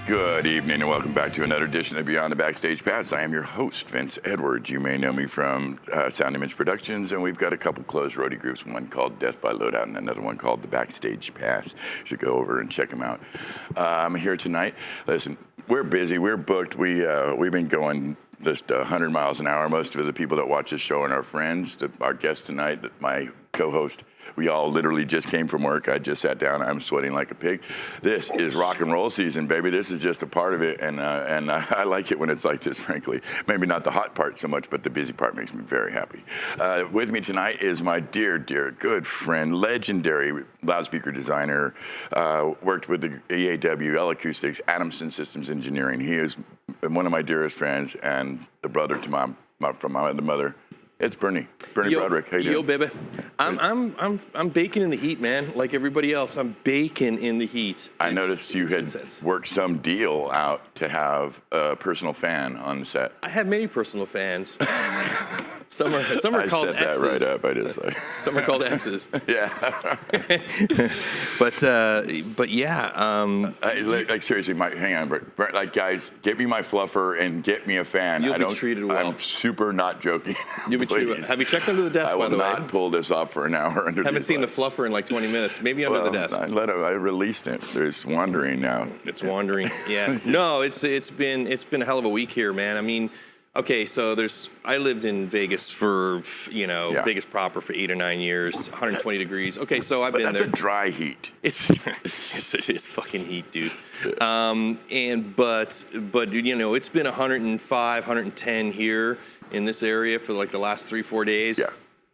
Good evening and welcome back to another edition of Beyond the Backstage Pass. I am your host, Vince Edwards. You may know me from Sound Image Productions, and we've got a couple closed roadie groups, one called Death by Loadout and another one called The Backstage Pass. You should go over and check them out. I'm here tonight. Listen, we're busy, we're booked. We've been going just 100 miles an hour. Most of the people that watch this show are our friends. Our guest tonight, my co-host, we all literally just came from work. I just sat down. I'm sweating like a pig. This is rock and roll season, baby. This is just a part of it, and I like it when it's like this, frankly. Maybe not the hot part so much, but the busy part makes me very happy. With me tonight is my dear, good friend, legendary loudspeaker designer, worked with the EAW, L Acoustics, Adamson Systems Engineering. He is one of my dearest friends and the brother to my mother. It's Bernie Broderick. How you doing? Yo, baby. I'm baking in the heat, man. Like everybody else, I'm baking in the heat. I noticed you had worked some deal out to have a personal fan on the set. I have many personal fans. Some are called X's. I set that right up. I just like. Some are called X's. Yeah. but yeah. Like seriously, Mike, hang on, Brent. Like guys, get me my fluffer and get me a fan. You'll be treated well. I'm super not joking. You'll be treated well. Have you checked under the desk? I will by the not way? pull this off for an hour under. Haven't seen the fluffer in like 20 minutes. Maybe under the desk. I released it. It's wandering now. It's wandering. Yeah. No, it's been a hell of a week here, man. I mean. Okay, so I lived in Vegas for, Vegas proper for 8 or 9 years, 120 degrees. Okay, so I've been there. That's a dry heat. It's fucking heat, dude. But dude, it's been 105, 110 here in this area for like the last 3-4 days. Yeah.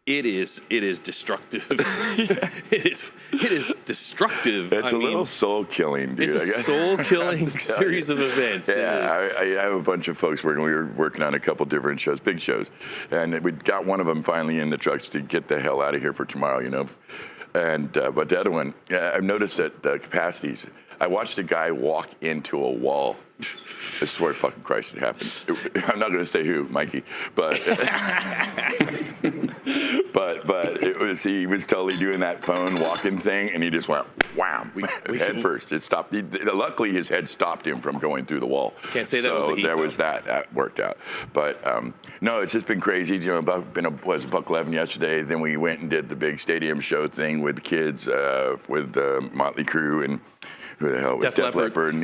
It is destructive. It is destructive. It's a little soul killing, dude. It's a soul killing series of events. Yeah, I have a bunch of folks working. We were working on a couple different shows, big shows, and we got one of them finally in the trucks to get the hell out of here for tomorrow. And but the other one, I've noticed that the capacities. I watched a guy walk into a wall. I swear to fucking Christ it happened. I'm not going to say who, Mikey, but he was totally doing that phone walking thing, and he just went wham, head first. It stopped. Luckily, his head stopped him from going through the wall. Can't say that was the heat, there was that worked out. But no, it's just been crazy. Was $111 yesterday. Then we went and did the big stadium show thing with kids, with Motley Crue and. Who the hell was Def Leppard? And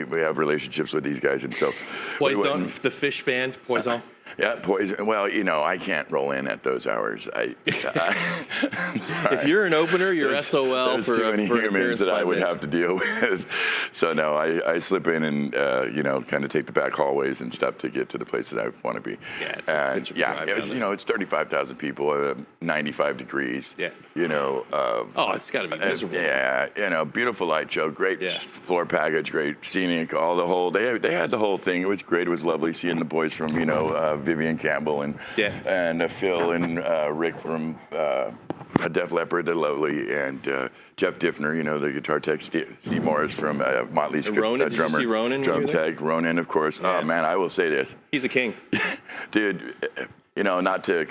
we have relationships with these guys, and so Poison, the Fish band, Poison. Yeah, Poison. Well, I can't roll in at those hours. If you're an opener, you're SOL there's for too many for humans that I would minutes. have to deal with. So no, I slip in and kind of take the back hallways and stuff to get to the place that I want to be. Yeah, it's a it's 35,000 people, 95 degrees. Yeah. It's got to be miserable. Yeah, beautiful light show, great floor package, great scenic, they had the whole thing. It was great. It was lovely seeing the boys from Vivian Campbell and Phil and Rick from Def Leppard, they're lovely, and Jeff Diffner, the guitar tech, Steve Morris from Motley's Ronan, drummer, did you see Ronan drum tech, Ronan, of course. Yeah. Oh man, I will say this. He's a king, dude. Not to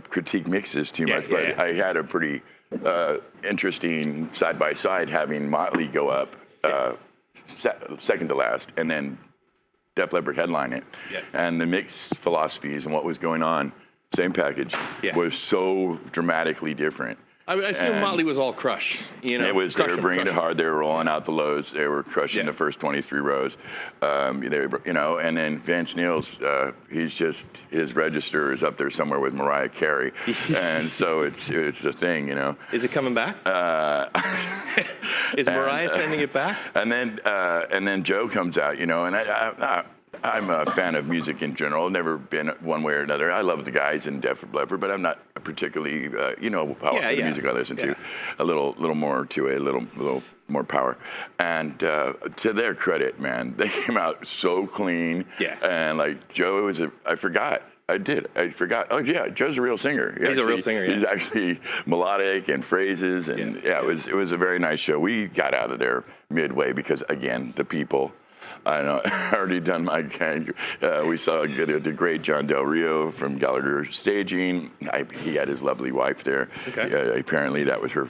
critique mixes too much, but I had a pretty interesting side by side having Motley go up second to last, and then Def Leppard headline it, and the mix philosophies and what was going on, same package, was so dramatically different. I assume Motley was all crush. They were bringing it hard. They were rolling out the lows. They were crushing the first 23 rows. And then Vince Neil's, his register is up there somewhere with Mariah Carey, and so it's a thing, Is it coming back? Is Mariah sending it back? And then Joe comes out, and I'm a fan of music in general. I've never been one way or another. I love the guys in Def Leppard, but I'm not particularly, the music I listen to. A little more to it, a little more power. And to their credit, man, they came out so clean. Yeah. And like Joe I forgot. I forgot. Oh yeah, Joe's a real singer. He's a real singer. Yeah. He's actually melodic and phrases, and it was a very nice show. We got out of there midway because again, the people. I know. I already done my gang. We saw the great John Del Rio from Gallagher Staging. He had his lovely wife there. Okay. Apparently that was her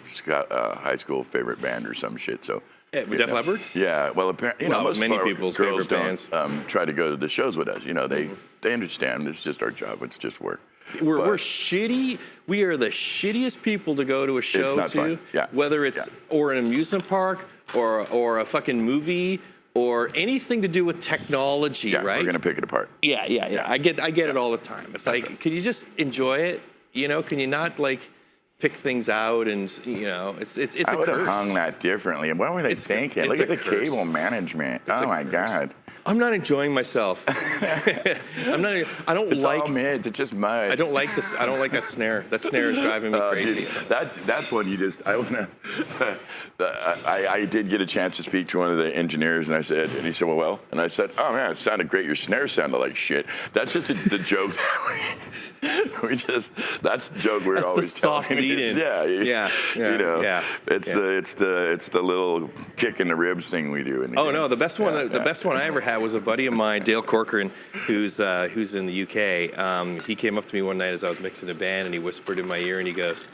high school favorite band or some shit. So Def Leppard? Yeah. Well, apparently, most many of our people's girls favorite don't try to go to the shows with us. They understand. It's just our job. It's just work. We're shitty. We are the shittiest people to go to a show not to. fun. Yeah. Whether it's or an amusement park or a fucking movie or anything to do with technology, right? We're gonna pick it apart. Yeah. I get it all the time. It's like, right. Can you just enjoy it? Can you not like pick things out and it's a curse. I would have hung that differently. And what were they thinking? Look at the cable management. Oh my God. I'm not enjoying myself. I don't It's like. all mids. It's just mud. I don't like this. I don't like that snare. That snare is driving me crazy. Dude, that's one you just. I wanna. I did get a chance to speak to one of the engineers, and he said, well, and I said, oh man, it sounded great. Your snare sounded like shit. That's just the joke. That's the joke we're That's always the soft telling. lead in. Yeah. It's the little kick in the ribs thing we do. No, the best one. The best one I ever had was a buddy of mine, Dale Corcoran, who's in the UK. He came up to me one night as I was mixing a band, and he whispered in my ear, and he goes,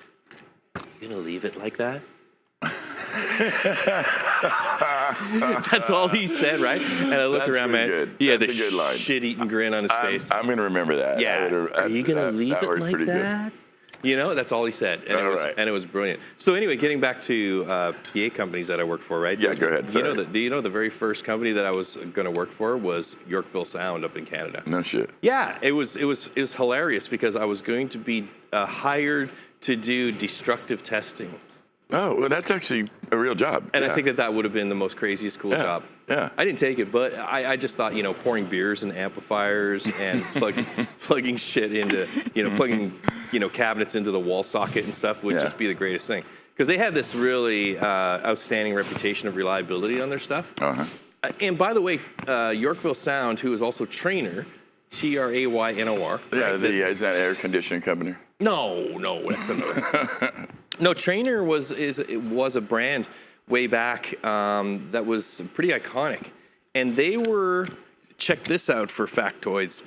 "You gonna leave it like that?" That's all he said, right? And I looked around, man. Good. He had That's this a good line. shit-eating grin on his face. I'm gonna remember that. Yeah. Are you gonna leave it like that? That's all he said, and it was brilliant. So anyway, getting back to PA companies that I worked for, right? Yeah, go ahead. Sorry. The very first company that I was going to work for was Yorkville Sound up in Canada. No shit. Yeah, it was hilarious because I was going to be hired to do destructive testing. Oh, well, that's actually a real job. And I think that would have been the most craziest cool job. Yeah. I didn't take it, but I just thought, pouring beers in amplifiers and plugging shit into, plugging, cabinets into the wall socket and stuff would just be the greatest thing. Because they had this really outstanding reputation of reliability on their stuff. Uh-huh. And by the way, Yorkville Sound, who is also Traynor, Traynor. Yeah, is that air conditioning company? No, that's another. No, Traynor was a brand way back that was pretty iconic, and they were, check this out for factoids.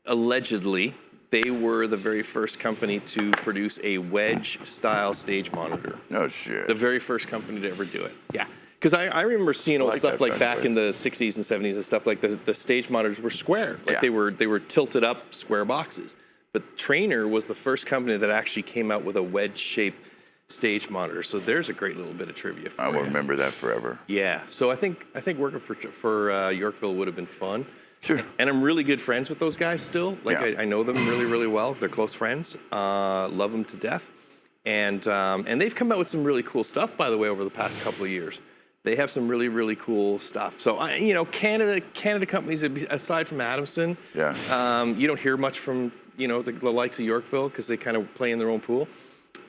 Allegedly, they were the very first company to produce a wedge-style stage monitor. No shit. The very first company to ever do it. Yeah. Because I remember seeing old stuff like back in the 60s and 70s and stuff like the stage monitors were square. Like they were tilted up square boxes. But Traynor was the first company that actually came out with a wedge-shaped stage monitor. So there's a great little bit of trivia for you. I will remember that forever. Yeah. So I think working for Yorkville would have been fun. Sure. And I'm really good friends with those guys still. Like I know them really, really well. They're close friends. Love them to death. And they've come out with some really cool stuff, by the way, over the past couple of years. They have some really, really cool stuff. So, Canada companies, aside from Adamson, you don't hear much from, the likes of Yorkville because they kind of play in their own pool.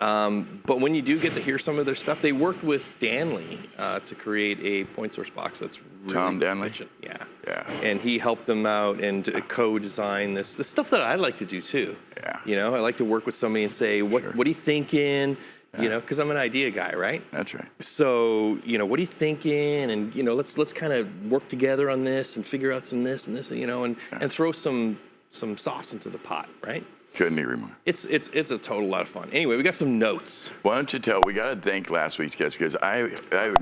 But when you do get to hear some of their stuff, they worked with Danley to create a point source box that's really Tom Danley? efficient. Yeah. And he helped them out and co-design the stuff that I like to do too. Yeah. I like to work with somebody and say, what are you thinking? Because I'm an idea guy, right? That's right. So, what are you thinking? And, let's kind of work together on this and figure out some this and this, and throw some sauce into the pot, right? Couldn't agree more. It's a total lot of fun. Anyway, we got some notes. Why don't you we got to thank last week's guest because I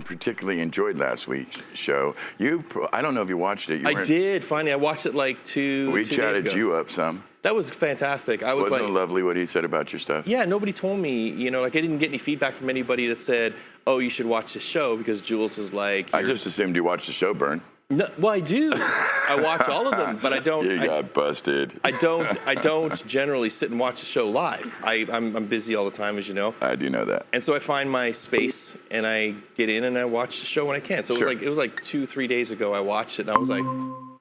particularly enjoyed last week's show. I don't know if you watched it. I did. Finally, I watched it like two days ago. We chatted you up some. That was fantastic. Wasn't it lovely what he said about your stuff? Yeah, nobody told me, I didn't get any feedback from anybody that said, oh, you should watch the show because Jules was like... I just assumed you watched the show, Bern. No, well, I do. I watch all of them, but I don't... You got busted. I don't generally sit and watch the show live. I'm busy all the time, as you know. I do know that. And so I find my space, and I get in and I watch the show when I can. So it was like 2-3 days ago I watched it, and I was like...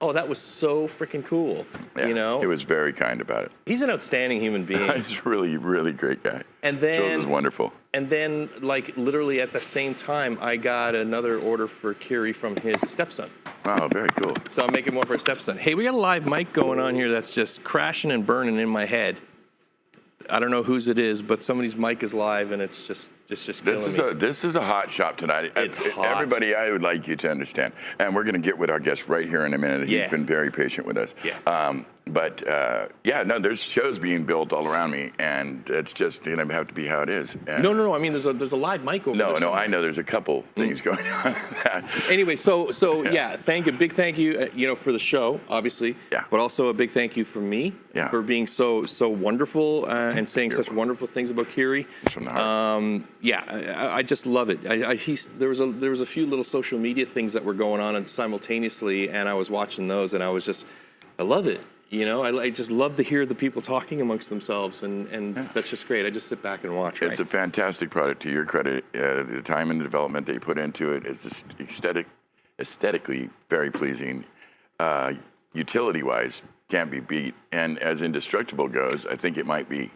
Oh, that was so freaking cool. Yeah, he was very kind about it. He's an outstanding human being. He's a really, really great guy. And then Jules is wonderful. And then, literally at the same time, I got another order for Kiri from his stepson. Oh, very cool. So I'm making one for his stepson. Hey, we got a live mic going on here that's just crashing and burning in my head. I don't know whose it is, but somebody's mic is live, and it's just killing me. This is a hot shop tonight. It's hot. Everybody, I would like you to understand, and we're going to get with our guest right here in a minute. He's been very patient with us. Yeah. But there's shows being built all around me, and it's just gonna have to be how it is. And No. I mean, there's a live mic over there. no, I know there's a couple things going on. Anyway, so big thank you, for the show, obviously. Yeah. But also a big thank you from me for being so wonderful and saying such wonderful things about Kiri. From the heart. I just love it. There was a few little social media things that were going on simultaneously, and I was watching those, and I love it. I just love to hear the people talking amongst themselves, and that's just great. I just sit back and watch. It's a fantastic product. To your credit, the time and the development they put into it is just aesthetically very pleasing. Utility-wise, can't be beat. And as Indestructible goes, I think it might be.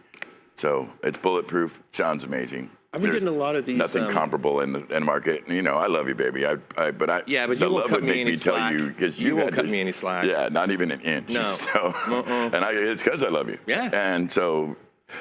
So it's bulletproof. Sounds amazing. I've been getting a lot of these. Nothing comparable in the market. I love you, baby. But you won't cut me any slack. You won't cut me any slack. Yeah, not even an inch. No. So, and it's because I love you. Yeah. And so,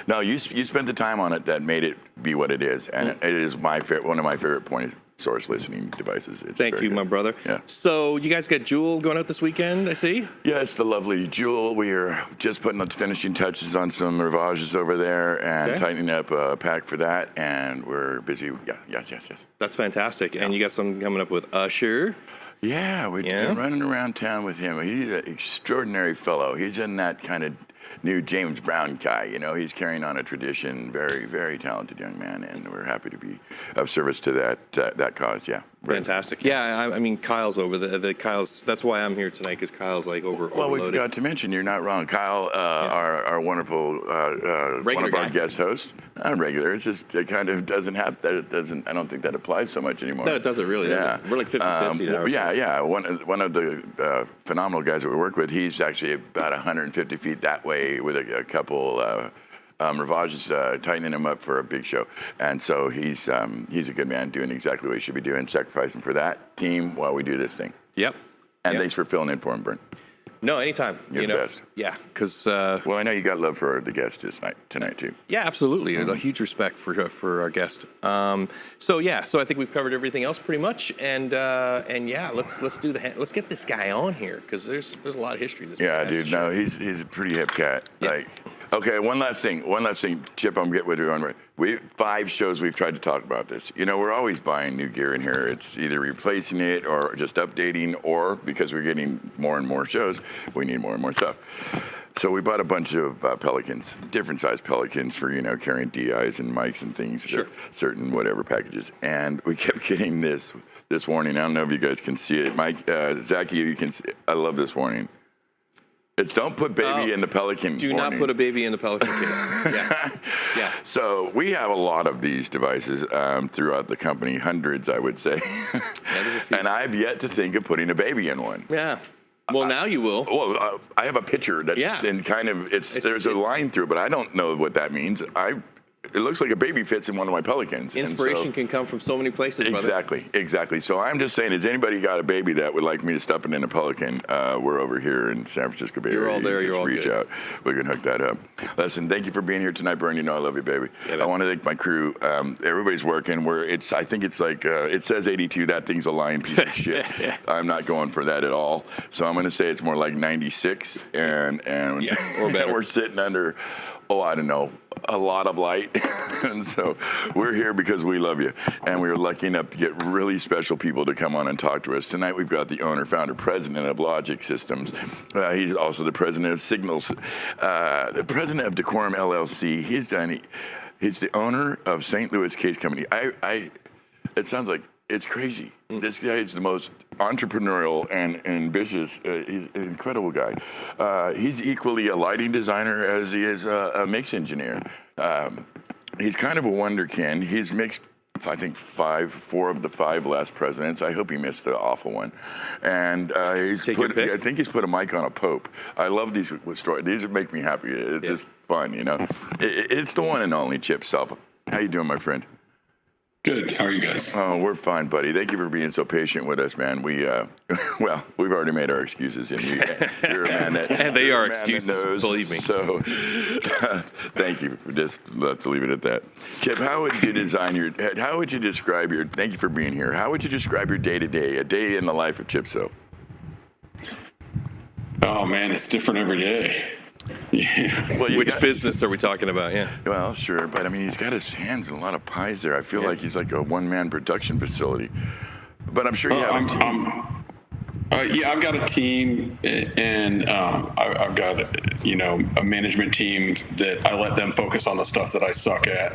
no, you spent the time on it that made it be what it is, and it is one of my favorite point source listening devices. Thank you, my brother. Yeah. So you guys got Jewel going out this weekend, I see? Yeah, it's the lovely Jewel. We are just putting the finishing touches on some rivages over there and tightening up a pack for that, and we're busy. Yeah, yes. That's fantastic. And you got some coming up with Usher. Yeah, we've been running around town with him. He's an extraordinary fellow. He's in that kind of new James Brown guy. He's carrying on a tradition. Very, very talented young man, and we're happy to be of service to that cause. Yeah. Fantastic. Yeah, I mean, Kyle's over the Kyle's. That's why I'm here tonight, because Kyle's overloaded. Well, we forgot to mention, you're not wrong. Kyle, our wonderful one of our guest hosts, not regular. It's just it kind of doesn't have that. It doesn't. I don't think that applies so much anymore. No, it doesn't really. Does it? We're like 50-50 now. Yeah. One of the phenomenal guys that we work with. He's actually about 150 feet that way with a couple. Rivage is tightening him up for a big show, and so he's a good man doing exactly what he should be doing, sacrificing for that team while we do this thing. Yep. And thanks for filling in for him, Brent. No, anytime. You're the best. Yeah, because well, I know you got love for the guest tonight too. Yeah, absolutely. A huge respect for our guest. So I think we've covered everything else pretty much, and let's get this guy on here, because there's a lot of history. Yeah, dude. No, he's a pretty hip cat. Yeah. Okay, one last thing, Chip. I'm getting with you on. 5 shows we've tried to talk about this. We're always buying new gear in here. It's either replacing it or just updating, or because we're getting more and more shows, we need more and more stuff. So we bought a bunch of Pelicans, different size Pelicans for carrying DIs and mics and things, certain whatever packages. And we kept getting this warning. I don't know if you guys can see it, Mike, Zachy. You can see. I love this warning. It's don't put baby in the Pelican. Do not put a baby in the Pelican case. Yeah. So we have a lot of these devices throughout the company, hundreds, I would say. That is a few. And I've yet to think of putting a baby in one. Yeah. Well, now you will. Well, I have a picture that's in kind of there's a line through it, but I don't know what that means. It looks like a baby fits in one of my Pelicans. Inspiration can come from so many places, brother. Exactly. So I'm just saying, has anybody got a baby that would like me to stuff it in a Pelican? We're over here in San Francisco Bay Area. You're all there. You're all good. Reach out. We can hook that up. Listen, thank you for being here tonight, Bernie. I love you, baby. Yeah, I want to thank my crew. Everybody's working. I think it's like, it says 82. That thing's a lying piece of shit. I'm not going for that at all. So I'm going to say it's more like 96. And or better. We're sitting under, I don't know, a lot of light. And so we're here because we love you. And we were lucky enough to get really special people to come on and talk to us. Tonight we've got the owner, founder, president of Logic Systems. He's also the president of Cignal, the president of Decorum LLC. He's the owner of St. Louis Case Company. It sounds like it's crazy. This guy is the most entrepreneurial and ambitious. He's an incredible guy. He's equally a lighting designer as he is a mix engineer. He's kind of a wonderkin. He's mixed, I think, 4 of the 5 last presidents. I hope he missed the awful one. And I think he's put a mic on a pope. I love these stories. These make me happy. It's just fun, It's the one and only Chip Self. How you doing, my friend? Good. How are you guys? Oh, we're fine, buddy. Thank you for being so patient with us, man. We've already made our excuses, and you're a man that and they are excuses, believe me. So, thank you. Let's leave it at that. Chip, how would you describe your? Thank you for being here. How would you describe your day-to-day, a day in the life of Chip So? Oh man, it's different every day. Yeah. Well, Which business are we talking about? Yeah. Well, sure, but I mean, he's got his hands in a lot of pies there. I feel like he's like a one-man production facility. But I'm sure you have a team. Yeah, I've got a team, and I've got a management team that I let them focus on the stuff that I suck at,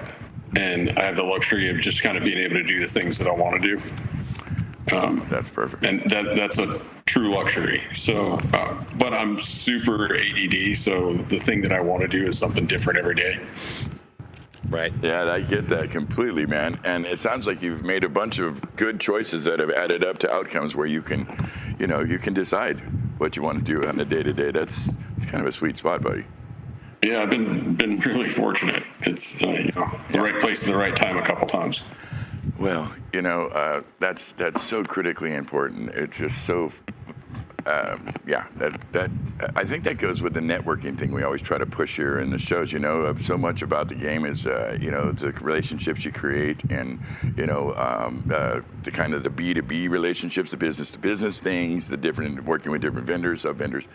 and I have the luxury of just kind of being able to do the things that I want to do. That's perfect. And that's a true luxury. So, but I'm super ADD, so the thing that I want to do is something different every day. Right. Yeah, I get that completely, man. And it sounds like you've made a bunch of good choices that have added up to outcomes where you can decide what you want to do on the day-to-day. It's kind of a sweet spot, buddy. Yeah, I've been really fortunate. It's the right place at the right time a couple times. Well, that's so critically important. It's just so, that I think that goes with the networking thing we always try to push here in the shows. So much about the game is, the relationships you create, and the kind of the B2B relationships, the business-to-business things, the different working with different vendors, sub-vendors.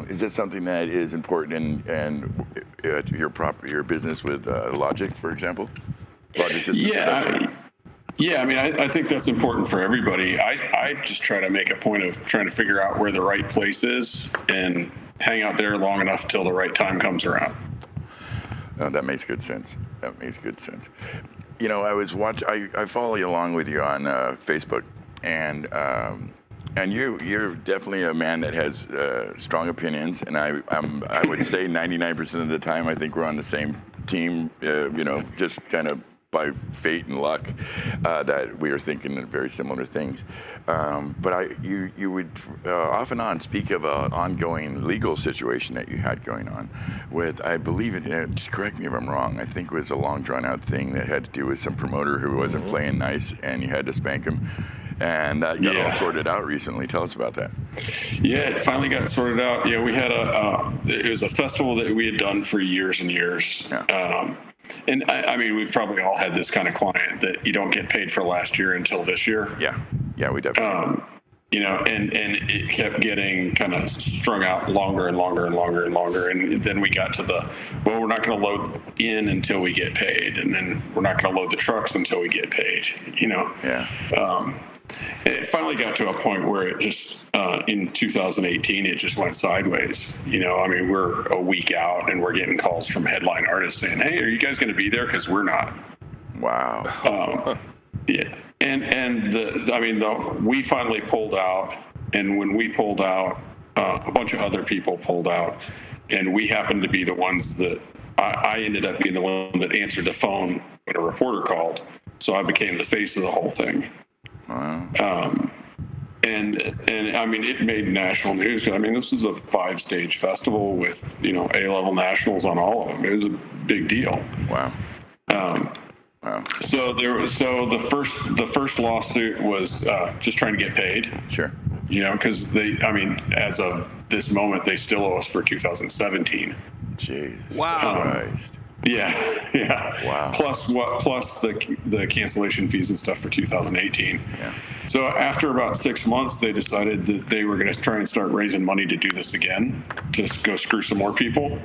Is that something that is important in your business with Logic, for example? Logic Systems Production? Yeah, I mean, I think that's important for everybody. I just try to make a point of trying to figure out where the right place is and hang out there long enough till the right time comes around. That makes good sense. I follow you along with you on Facebook, and you're definitely a man that has strong opinions, and I would say 99% of the time I think we're on the same team. Just kind of by fate and luck that we are thinking very similar things. But you would off and on speak of an ongoing legal situation that you had going on with, I believe just correct me if I'm wrong, I think it was a long drawn out thing that had to do with some promoter who wasn't playing nice and you had to spank him. And that got all sorted out recently. Tell us about that. Yeah, it finally got sorted out. Yeah, we had it was a festival that we had done for years and years. Yeah. And I mean, we've probably all had this kind of client that you don't get paid for last year until this year. Yeah, we definitely. And it kept getting kind of strung out longer and longer and longer and longer. And then we got to we're not going to load in until we get paid. And then we're not going to load the trucks until we get paid, Yeah. It finally got to a point where it just, in 2018, it just went sideways. I mean, we're a week out and we're getting calls from headline artists saying, "Hey, are you guys going to be there? Because we're not." Wow. Yeah. And we finally pulled out. And when we pulled out, a bunch of other people pulled out. And we happened to be the ones that I ended up being the one that answered the phone when a reporter called. So I became the face of the whole thing. Wow. And I mean, it made national news. I mean, this is a 5-stage festival with, A-level nationals on all of them. It was a big deal. Wow. Wow. So the first lawsuit was just trying to get paid. Sure. Because as of this moment, they still owe us for 2017. Jeez. Wow. Christ. Yeah. Wow. Plus the cancellation fees and stuff for 2018. Yeah. So after about 6 months, they decided that they were going to try and start raising money to do this again, just go screw some more people,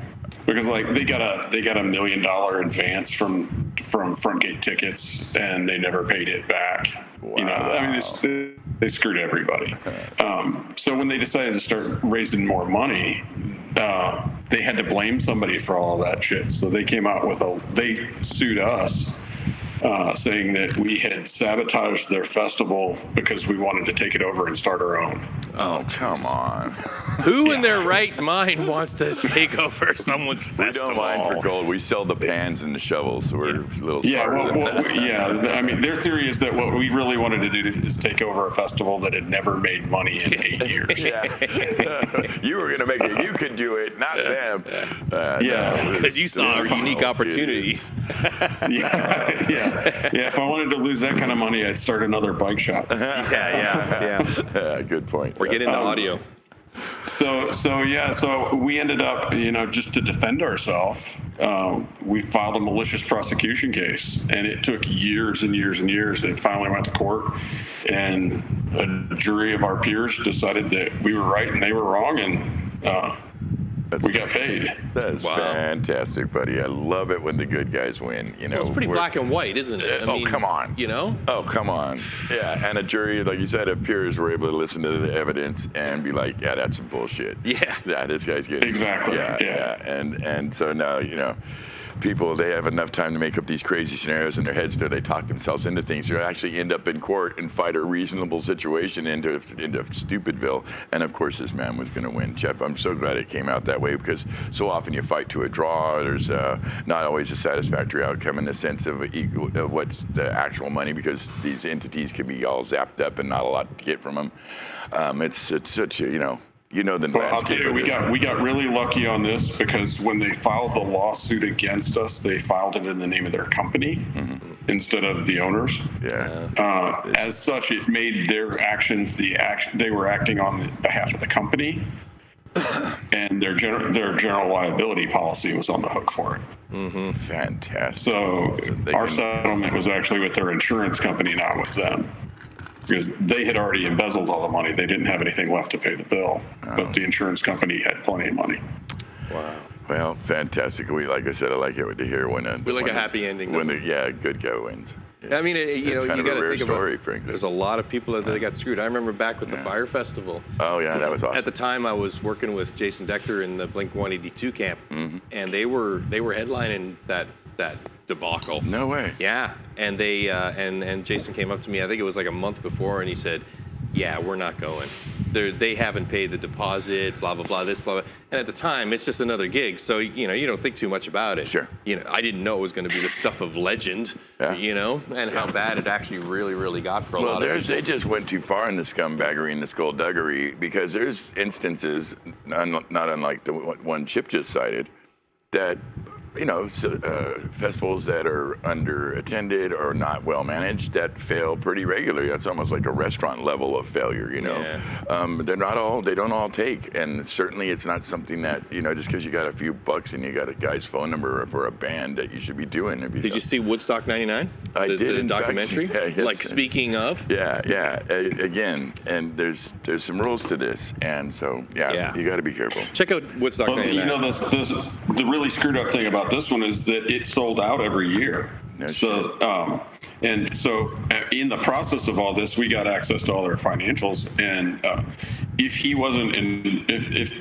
because they got a $1 million advance from Frontgate Tickets, and they never paid it back. Wow. They screwed everybody. So when they decided to start raising more money, they had to blame somebody for all of that shit. So they came out they sued us, saying that we had sabotaged their festival because we wanted to take it over and start our own. Oh, come on. Who in their right mind wants to take over someone's festival? We don't mind for gold. We sell the pans and the shovels. We're a little smarter than that. I mean, their theory is that what we really wanted to do is take over a festival that had never made money in 8 years. You were going to make it. You could do it, not them. Because you saw a unique opportunity. Yeah. If I wanted to lose that kind of money, I'd start another bike shop. Yeah. Good point. We're getting the audio. So we ended up, just to defend ourselves, we filed a malicious prosecution case, and it took years and years and years. It finally went to court, and a jury of our peers decided that we were right and they were wrong, and we got paid. That's fantastic, buddy. I love it when the good guys win. You know, well, it's pretty black and white, isn't it? I mean, come on. You know? Oh, come on. Yeah, and a jury, like you said, of peers were able to listen to the evidence and be like, yeah, that's some bullshit. Yeah. Yeah, this guy's getting Exactly. Yeah. And so now, you know, people, they have enough time to make up these crazy scenarios in their heads till they talk themselves into things. They actually end up in court and fight a reasonable situation into Stupidville. And of course, this man was going to win. Jeff, I'm so glad it came out that way, because so often you fight to a draw. There's not always a satisfactory outcome in the sense of what's the actual money, because these entities can be all zapped up and not a lot to get from them. It's such a, you know the Well, I'll landscape. tell you, we got really lucky on this, because when they filed the lawsuit against us, they filed it in the name of their company instead of the owners. Yeah. As such, it made their actions they were acting on behalf of the company, and their general liability policy was on the hook for it. Fantastic. So our settlement was actually with their insurance company, not with them, because they had already embezzled all the money. They didn't have anything left to pay the bill, but the insurance company had plenty of money. Wow. Well, fantastic. Like I said, I like it to hear when a happy ending. When good guy wins. I mean, you got to think story, about. frankly. There's a lot of people that got screwed. I remember back with the Fire Festival. Oh yeah, that was awesome. At the time, I was working with Jason Dechter in the Blink 182 camp, and they were headlining that debacle. No way. Yeah, and they and Jason came up to me. I think it was like a month before, and he said, "Yeah, we're not going. They haven't paid the deposit. Blah blah blah. This blah blah." And at the time, it's just another gig, so you don't think too much about it. Sure. I didn't know it was going to be the stuff of legend. Yeah. And how bad it actually really got for a lot of people. They just went too far in the scumbaggery and the skullduggery, because there's instances, not unlike the one Chip just cited, that festivals that are under-attended or not well-managed that fail pretty regularly. That's almost like a restaurant level of failure, Yeah. They don't all take, and certainly it's not something that, just because you got a few bucks and you got a guy's phone number for a band that you should be doing. Did you see Woodstock 99? I did, the in documentary? Fact, yes. Like, speaking of? Yeah. Again, and there's some rules to this, and so, you got to be careful. Check out Woodstock 99. The really screwed up thing about this one is that it sold out every year. No So in the process of all this, we got access to all their financials, and if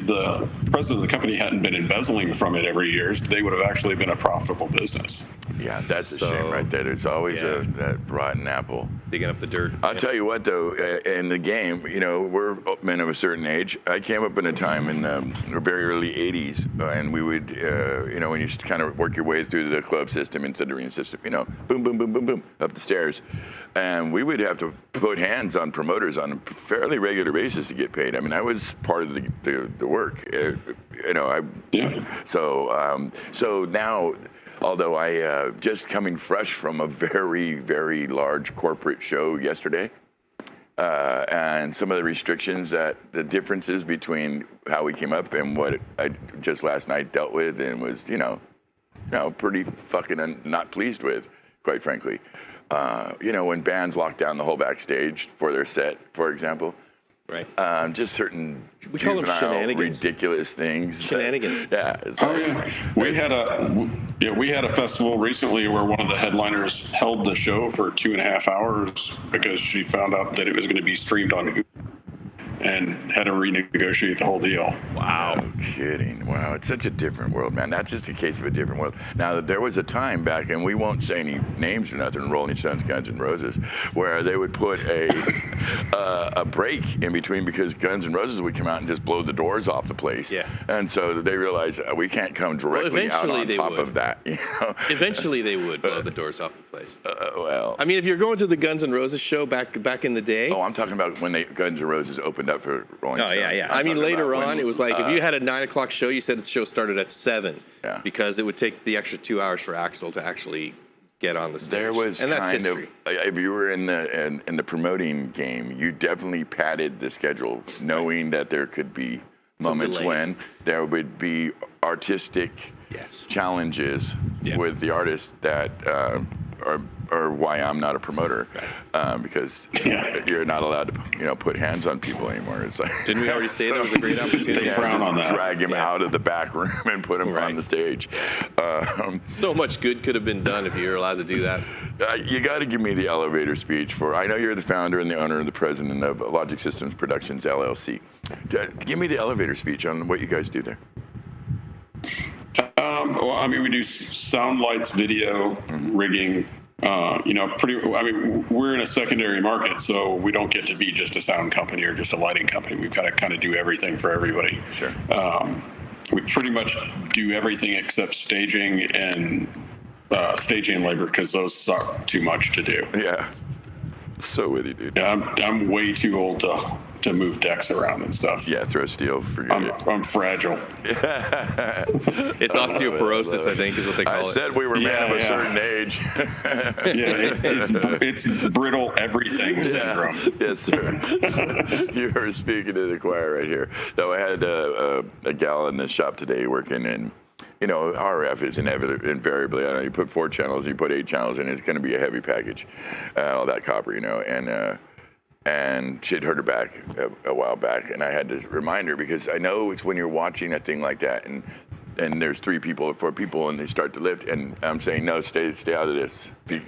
the president of the company hadn't been embezzling from it every year, they would have actually been a profitable business. Yeah, that's a shame right there. There's always that rotten apple. Digging up the dirt. I'll tell you what, though, in the game, we're men of a certain age. I came up in a time in the very early 80s, and we would, when you kind of work your way through the club system into the arena system, boom, boom, boom, boom, boom, up the stairs. And we would have to put hands on promoters on a fairly regular basis to get paid. I mean, I was part of the work. So now, although I just coming fresh from a very, very large corporate show yesterday, and some of the restrictions the differences between how we came up and what I just last night dealt with and was, pretty fucking not pleased with, quite frankly. When bands lock down the whole backstage for their set, for example. Right. Just certain we call them shenanigans. Ridiculous things. Shenanigans. We had a festival recently where one of the headliners held the show for 2.5 hours because she found out that it was going to be streamed on Hulu and had to renegotiate the whole deal. Wow. No kidding. Wow. It's such a different world, man. That's just a case of a different world. Now, there was a time back, and we won't say any names or nothing, Rolling Stones, Guns N' Roses, where they would put a break in between because Guns N' Roses would come out and just blow the doors off the place. Yeah. And so they realized we can't come directly out on top of that. Eventually they would blow the doors off the place. I mean, if you're going to the Guns N' Roses show back in the day. Oh, I'm talking about when Guns N' Roses opened up for Rolling Stones. Yeah. I mean, later on, it was like if you had a 9 o'clock show, you said the show started at 7 because it would take the extra 2 hours for Axl to actually get on the stage. There was and that's kind history. of, if you were in the promoting game, you definitely padded the schedule, knowing that there could be moments when there would be artistic challenges with the artists that are or why I'm not a promoter, because you're not allowed to put hands on people anymore. It's like, didn't we already say that was a great opportunity? They frown on that. Drag him out of the back room and put him on the stage. So much good could have been done if you were allowed to do that. You got to give me the elevator speech for. I know you're the founder and the owner and the president of Logic Systems Productions LLC. Give me the elevator speech on what you guys do there. Well, I mean, we do sound, lights, video, rigging. We're in a secondary market, so we don't get to be just a sound company or just a lighting company. We've got to kind of do everything for everybody. Sure. We pretty much do everything except staging and staging labor, because those suck too much to do. Yeah. So with you, dude. Yeah, I'm way too old to move decks around and stuff. Yeah, throw steel. Forget it. I'm fragile. It's osteoporosis, I think, is what they call it. I said we were men of a certain age. It's brittle everything syndrome. Yes, sir. You are speaking to the choir right here. No, I had a gal in the shop today working in. RF is invariably, I know you put 4 channels, you put 8 channels in, it's going to be a heavy package, all that copper, and she'd hurt her back a while back, and I had to remind her, because I know it's when you're watching a thing like that, and there's 3 people or 4 people, and they start to lift, and I'm saying, no, stay out of this. Give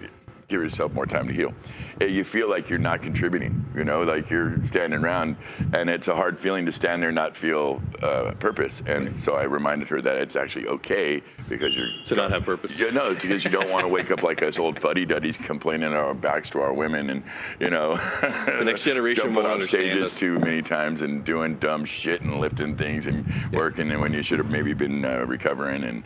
yourself more time to heal. You feel like you're not contributing, like you're standing around, and it's a hard feeling to stand there and not feel purpose. And so I reminded her that it's actually okay, because to not have purpose. No, because you don't want to wake up like us old fuddy-duddies complaining our backs to our women, and the next generation jumping won't on understand stages us too many times and doing dumb shit and lifting things and working, and when you should have maybe been recovering, and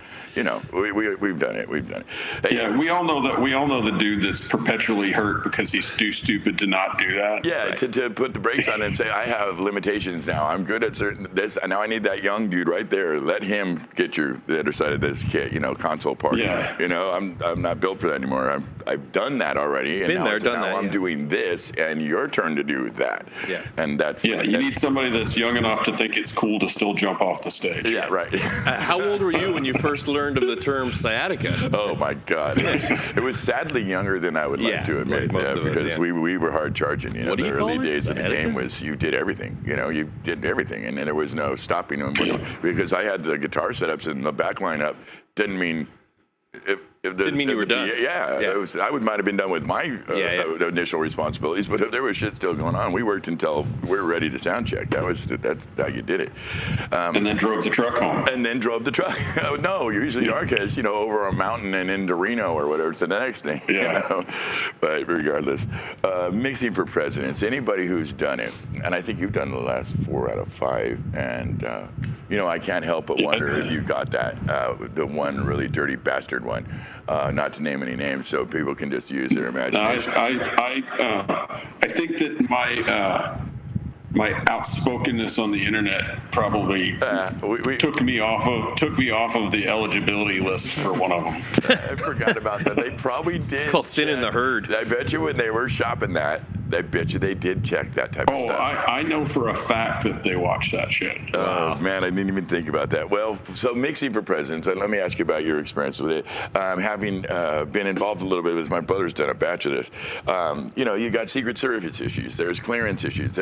we've done it. Hey, yeah, we all know that. We all know the dude that's perpetually hurt because he's too stupid to not do that. Yeah, right. to put the brakes on and say, I have limitations now. I'm good at certain this, and now I need that young dude right there. Let him get the other side of this kit, console part. Yeah. I'm not built for that anymore. I've done that already. And now I'm doing this, and your turn to do that. Yeah. And that's you need somebody that's young enough to think it's cool to still jump off the stage. Yeah, right. How old were you when you first learned of the term sciatica? Oh my God, it was sadly younger than I would like to admit. Most of us, because we were hard charging. What do the you call early it? days of the game was you did everything. You did everything, and then there was no stopping them. Because I had the guitar setups in the back lineup, didn't mean. Didn't mean you were done. I might have been done with my initial responsibilities, but if there was shit still going on, we worked until we were ready to sound check. That's how you did it. And then drove the truck home. And then drove the truck. No, usually in our case, over a mountain and into Reno or whatever to the next thing. Yeah. But regardless, mixing for presidents. Anybody who's done it, and I think you've done the last 4 out of 5, and I can't help but wonder if you got that the one really dirty bastard one. Not to name any names, so people can just use their imagination. I think that my outspokenness on the internet probably took me off of the eligibility list for one of them. I forgot about that. They probably did. It's called thinning the herd. I bet you when they were shopping that, I bet you they did check that type of stuff. I know for a fact that they watch that shit. Oh, man, I didn't even think about that. Well, so mixing for presidents, let me ask you about your experience with it. Having been involved a little bit with my brother's done a batch of this. You got Secret Service issues. There's clearance issues.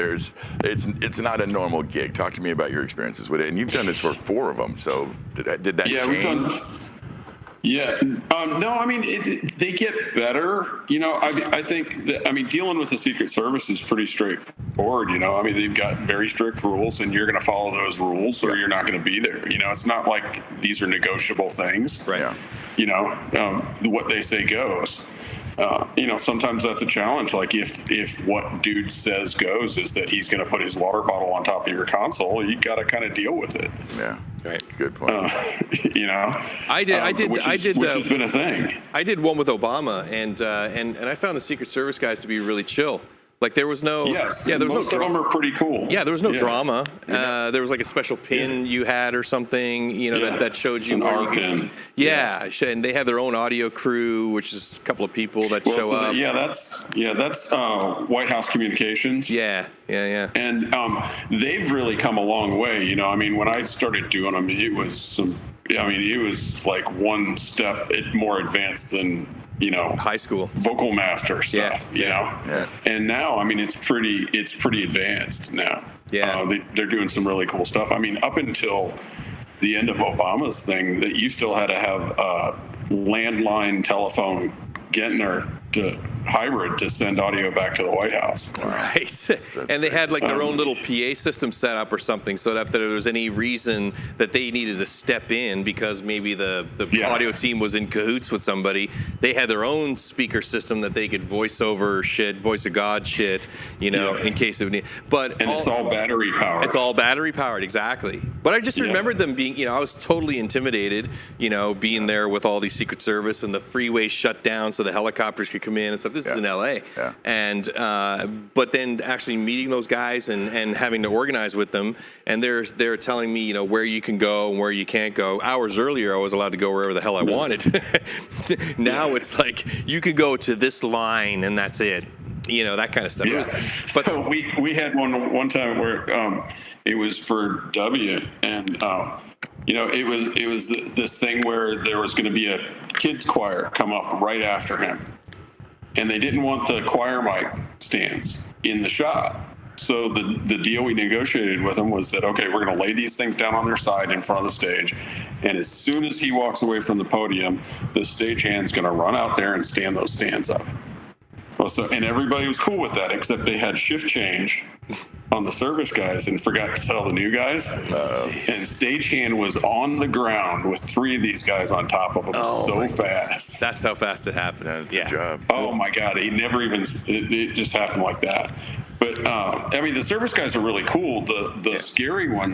It's not a normal gig. Talk to me about your experiences with it. And you've done this for 4 of them. So did that change? We've done. Yeah. No, I mean, they get better. I think that, dealing with the Secret Service is pretty straightforward. They've got very strict rules, and you're going to follow those rules or you're not going to be there. It's not like these are negotiable things. Right. Yeah. What they say goes. Sometimes that's a challenge. Like if what dude says goes is that he's going to put his water bottle on top of your console, you got to kind of deal with it. Yeah. Right. Good point. I did. Which has been a thing. I did one with Obama, and I found the Secret Service guys to be really chill. Like there was no. Yes. Yeah. There was most no of them are pretty cool. Yeah. There was no drama. There was like a special pin you had or something. That showed you an where R you pin. Yeah. And they had their own audio crew, which is a couple of people that show up. That's White House Communications. Yeah. And they've really come a long way. When I started doing them, it was like one step more advanced than high school vocal master stuff, Yeah. And now, I mean, it's pretty advanced now. Yeah. They're doing some really cool stuff. I mean, up until the end of Obama's thing, that you still had to have a landline telephone Gentner to hybrid to send audio back to the White House. Right. And they had like their own little PA system set up or something, so that if there was any reason that they needed to step in because maybe the audio team was in cahoots with somebody, they had their own speaker system that they could voice over shit, voice of God shit, in case of need. But it's all battery powered. It's all battery powered, exactly. But I just remembered them being, I was totally intimidated, being there with all these Secret Service and the freeway shut down so the helicopters could come in and stuff. This is in LA. Yeah. And but then actually meeting those guys and having to organize with them, and they're telling me, where you can go and where you can't go. Hours earlier, I was allowed to go wherever the hell I wanted. Now it's like you can go to this line and that's it. That kind of stuff. Yeah. So we had one time where it was for W, and it was this thing where there was going to be a kids choir come up right after him, and they didn't want the choir mic stands in the shot. So the deal we negotiated with them was that, okay, we're going to lay these things down on their side in front of the stage, and as soon as he walks away from the podium, the stagehand's going to run out there and stand those stands up. Well, and everybody was cool with that, except they had shift change on the service guys and forgot to tell the new guys. And stagehand was on the ground with 3 of these guys on top of him fast. That's how fast it happens. That's a job. Oh my God, it just happened like that. But the service guys are really cool. The scary one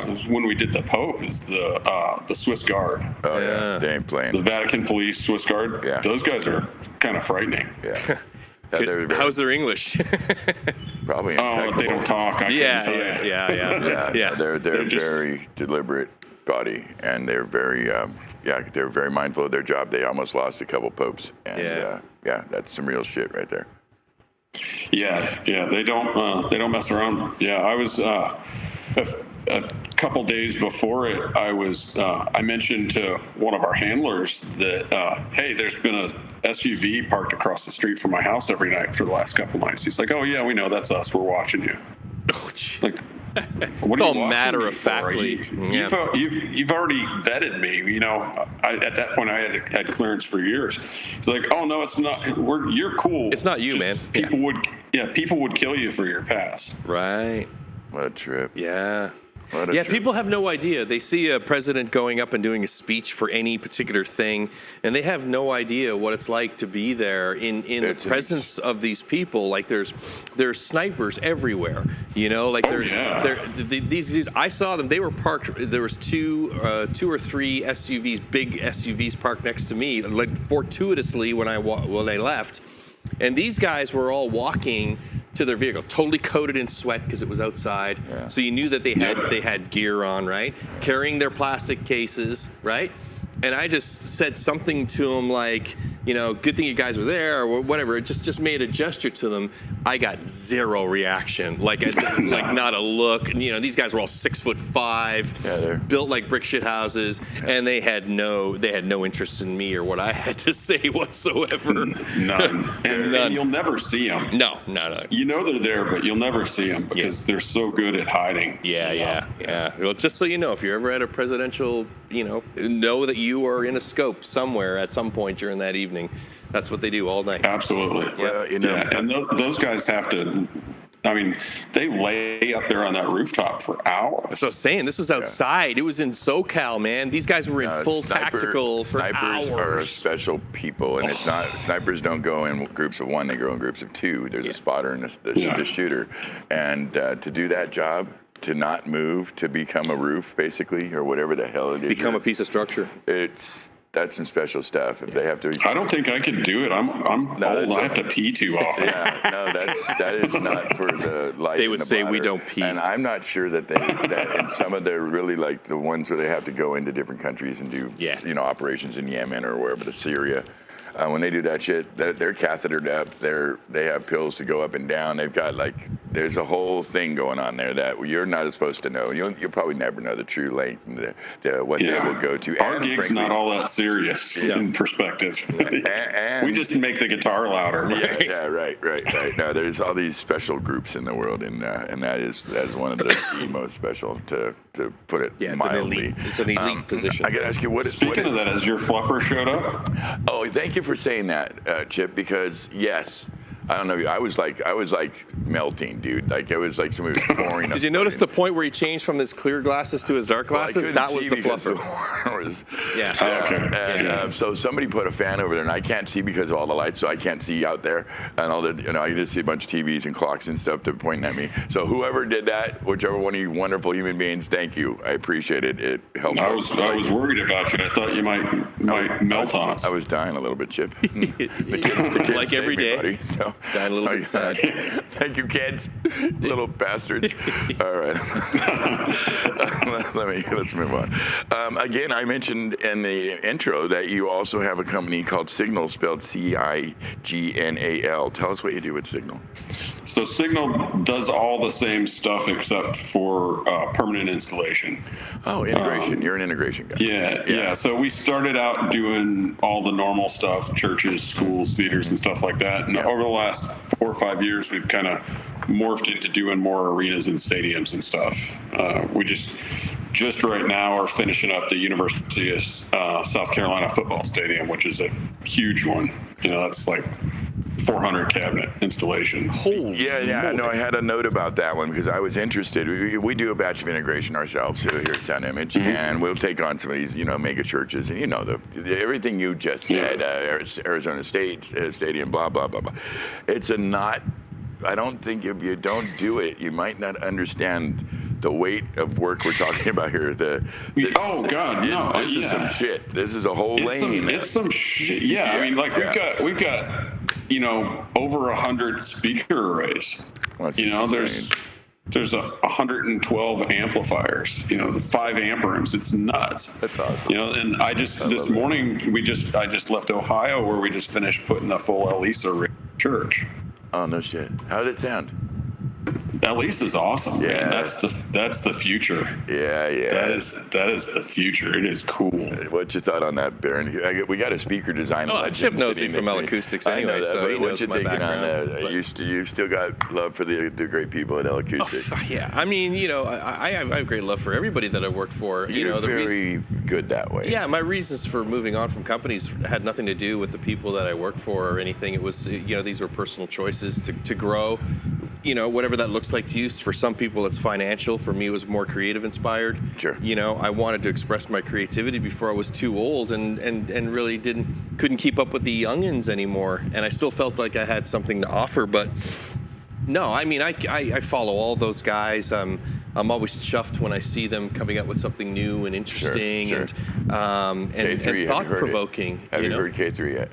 is when we did the Pope is the Swiss Guard. Oh yeah, they ain't playing. The Vatican Police Swiss Guard. Yeah. Those guys are kind of frightening. Yeah. How's their English? Probably. They don't talk. I couldn't tell you. Yeah. They're very deliberate body, and they're very they're very mindful of their job. They almost lost a couple popes, and that's some real shit right there. Yeah, they don't mess around. Yeah, I was a couple days before it. I mentioned to one of our handlers that hey, there's been a SUV parked across the street from my house every night for the last couple nights. He's like, oh yeah, we know, that's us. We're watching you. Like, what it's are all you matter of factly. You've already vetted me. At that point I had clearance for years. It's like, oh no, it's not. You're cool. It's not you, man. People would kill you for your pass. Right. What a trip. Yeah. Yeah, people have no idea. They see a president going up and doing a speech for any particular thing, and they have no idea what it's like to be there in the presence of these people. Like there's snipers everywhere. These I saw them. They were parked. There was two or three SUVs, big SUVs parked next to me, like fortuitously when they left, and these guys were all walking to their vehicle, totally coated in sweat because it was outside. Yeah. So you knew that they had gear on, right? Carrying their plastic cases, right? And I just said something to them like, good thing you guys were there or whatever. It just made a gesture to them. I got zero reaction, like not a look. These guys were all 6'5", built like brick shit houses, and they had no interest in me or what I had to say whatsoever. None. And you'll never see them. No. You know they're there, but you'll never see them because they're so good at hiding. Yeah. Well, just so you know, if you're ever at a presidential, know that you are in a scope somewhere at some point during that evening. That's what they do all night. Absolutely. Well, and those guys have to. I mean, they lay up there on that rooftop for hours. So saying this was outside. It was in SoCal, man. These guys were in full tactical for hours. Snipers are special people, and it's not. Snipers don't go in groups of 1; they go in groups of 2. There's a spotter and the shooter, and to do that job, to not move, to become a roof, basically, or whatever the hell it is. Become a piece of structure. That's some special stuff. If they have to, I don't think I could do it. I'm old. I have to pee too often. That is not for the light. They would say we don't pee, and I'm not sure that in some of their really like the ones where they have to go into different countries and do operations in Yemen or wherever, Syria. when they do that shit, they're cathetered up. They have pills to go up and down. They've got there's a whole thing going on there that you're not supposed to know. You'll probably never know the true length and what they will go to. Our gig's frankly, not all that serious in perspective. And we just make the guitar louder. Right? Yeah, right. No, there's all these special groups in the world, and that is one of the most special to put it mildly. It's an elite position. I got to ask you, Speaking of that, has your fluffer showed up? Oh, thank you for saying that, Chip. Because yes. I don't know. I was like melting, dude. Like it was like somebody was pouring. Did you notice the point where he changed from his clear glasses to his dark glasses? That was the fluffer. So somebody put a fan over there, and I can't see because of all the lights, so I can't see out there. And all the, I just see a bunch of TVs and clocks and stuff to pointing at me. So whoever did that, whichever one of you wonderful human beings, thank you. I appreciate it. It helped. I was worried about you. I thought you might melt on us. I was dying a little bit, Chip. The kids like every day. Buddy, so. Dying a little bit sad. Thank you, kids. Little bastards. All right. Let's move on. Again, I mentioned in the intro that you also have a company called Cignal, spelled Cignal. Tell us what you do with Cignal. So Cignal does all the same stuff except for permanent installation. Oh, integration. You're an integration guy. Yeah. So we started out doing all the normal stuff, churches, schools, theaters, and stuff like that. And over the last 4 or 5 years, we've kind of morphed into doing more arenas and stadiums and stuff. We just right now are finishing up the University of South Carolina football stadium, which is a huge one. That's like 400 cabinet installation. Yeah. No, I had a note about that one because I was interested. We do a batch of integration ourselves here at Sound Image, and we'll take on some of these, mega churches, and everything you just said, Arizona State Stadium, blah blah blah blah. I don't think if you don't do it, you might not understand the weight of work we're talking about here. This is some shit. This is a whole lane. It's some shit. Yeah, I mean, we've got over 100 speaker arrays. There's 112 amplifiers. The 5 amperams. It's nuts. That's awesome. And this morning I just left Ohio where we just finished putting a full Elisa array in church. Oh no shit! How did it sound? Elisa's awesome. Yeah, man. That's the future. Yeah. That is the future. It is cool. What's your thought on that, Baron? We got a speaker design. Chip knows me from Acoustics anyway, so he knows my background. You still got love for the great people at Acoustics. Oh, yeah, I mean, I have great love for everybody that I worked for. You're very good that way. Yeah, my reasons for moving on from companies had nothing to do with the people that I worked for or anything. It was, these were personal choices to grow. Whatever that looks like to you. For some people, it's financial. For me, it was more creative inspired. Sure. I wanted to express my creativity before I was too old and really couldn't keep up with the youngins anymore. And I still felt like I had something to offer. But no, I mean, I follow all those guys. I'm always chuffed when I see them coming up with something new and interesting and thought provoking. Have you heard K3 yet?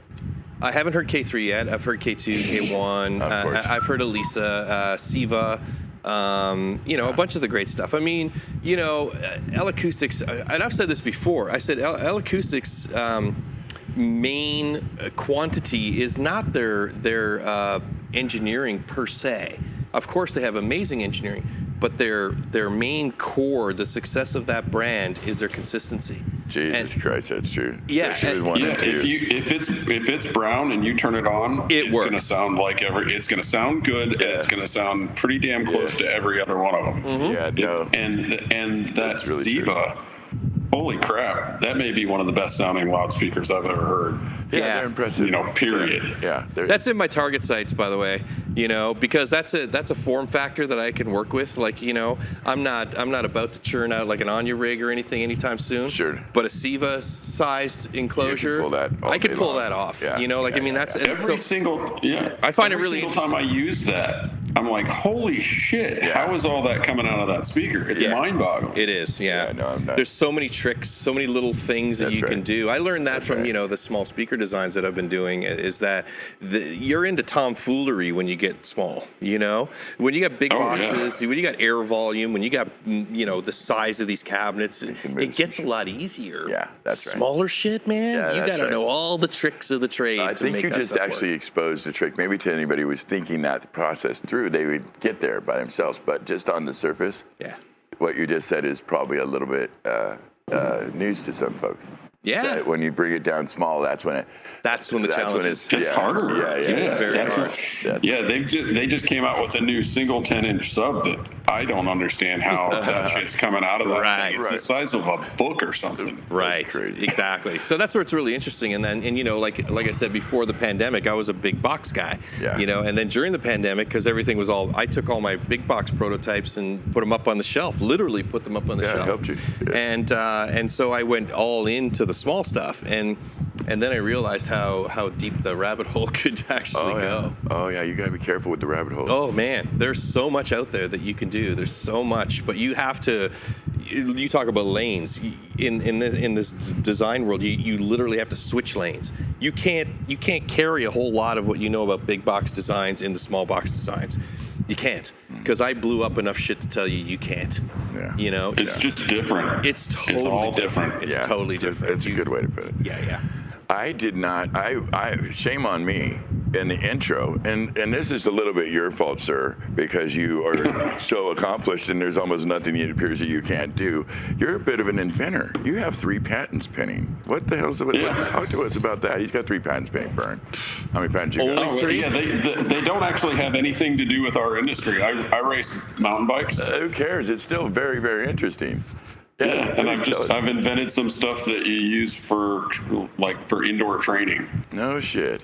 I haven't heard K3 yet. I've heard K2, K1. I've heard Elisa, Siva, a bunch of the great stuff. I mean, L Acoustics, and I've said this before. I said L Acoustics' main quantity is not their engineering per se. Of course, they have amazing engineering, but their main core, the success of that brand, is their consistency. Jesus Christ, that's true. Yeah, if it's brown and you turn it on, it's works. Gonna sound like it's gonna sound good, and it's gonna sound pretty damn close to every other one of them. Mm-hmm. Yeah, no. And that really Ziva. Holy crap, that may be one of the best sounding loudspeakers I've ever heard. Yeah, they're impressive. Period. Yeah. That's in my target sites, by the way, because that's a form factor that I can work with. Like, I'm not about to churn out like an Anya rig or anything anytime soon. Sure. But a Siva sized enclosure, I could pull that off. Yeah. I mean, that's every single I find it really interesting. Every single time I use that, I'm like, holy shit! How is all that coming out of that speaker? It's mind-boggling. It is, yeah. No, I'm not. There's so many tricks, so many little things that you can do. I learned that from the small speaker designs that I've been doing. Is that you're into tomfoolery when you get small. When you got big boxes, when you got air volume, when you got the size of these cabinets, it gets a lot easier. Yeah, that's Smaller shit, man. You got to know all the tricks of the trade. I think you just actually exposed a trick. Maybe to anybody who was thinking that process through, they would get there by themselves. But just on the surface, what you just said is probably a little bit news to some folks. Yeah. That when you bring it down small, that's when the challenge is. It's harder. Yeah, very hard. They just came out with a new single 10-inch sub that I don't understand how that shit's coming out of that thing. It's the size of a book or something. Right. Exactly. So that's where it's really interesting. And then, like I said before the pandemic, I was a big box guy. Yeah. And then during the pandemic, because everything was I took all my big box prototypes and put them up on the shelf. Literally put them up on the shelf. Helped you. Yeah. And so I went all into the small stuff, and then I realized how deep the rabbit hole could actually go. Oh yeah, you gotta be careful with the rabbit hole. Oh man, there's so much out there that you can do. There's so much, but you have to. You talk about lanes in this design world. You literally have to switch lanes. You can't carry a whole lot of what you know about big box designs into small box designs. You can't, because I blew up enough shit to tell you can't. Yeah. It's just different. It's totally all different. It's totally different. It's a good way to put it. Yeah. I did not. I shame on me in the intro, and this is a little bit your fault, sir, because you are so accomplished, and there's almost nothing it appears that you can't do. You're a bit of an inventor. You have 3 patents pending. What the hell's it? Talk to us about that. He's got 3 patents pending. Burn. How many patents you got? They don't actually have anything to do with our industry. I race mountain bikes. Who cares? It's still very, very interesting. Yeah, and I've invented some stuff that you use for indoor training. No shit.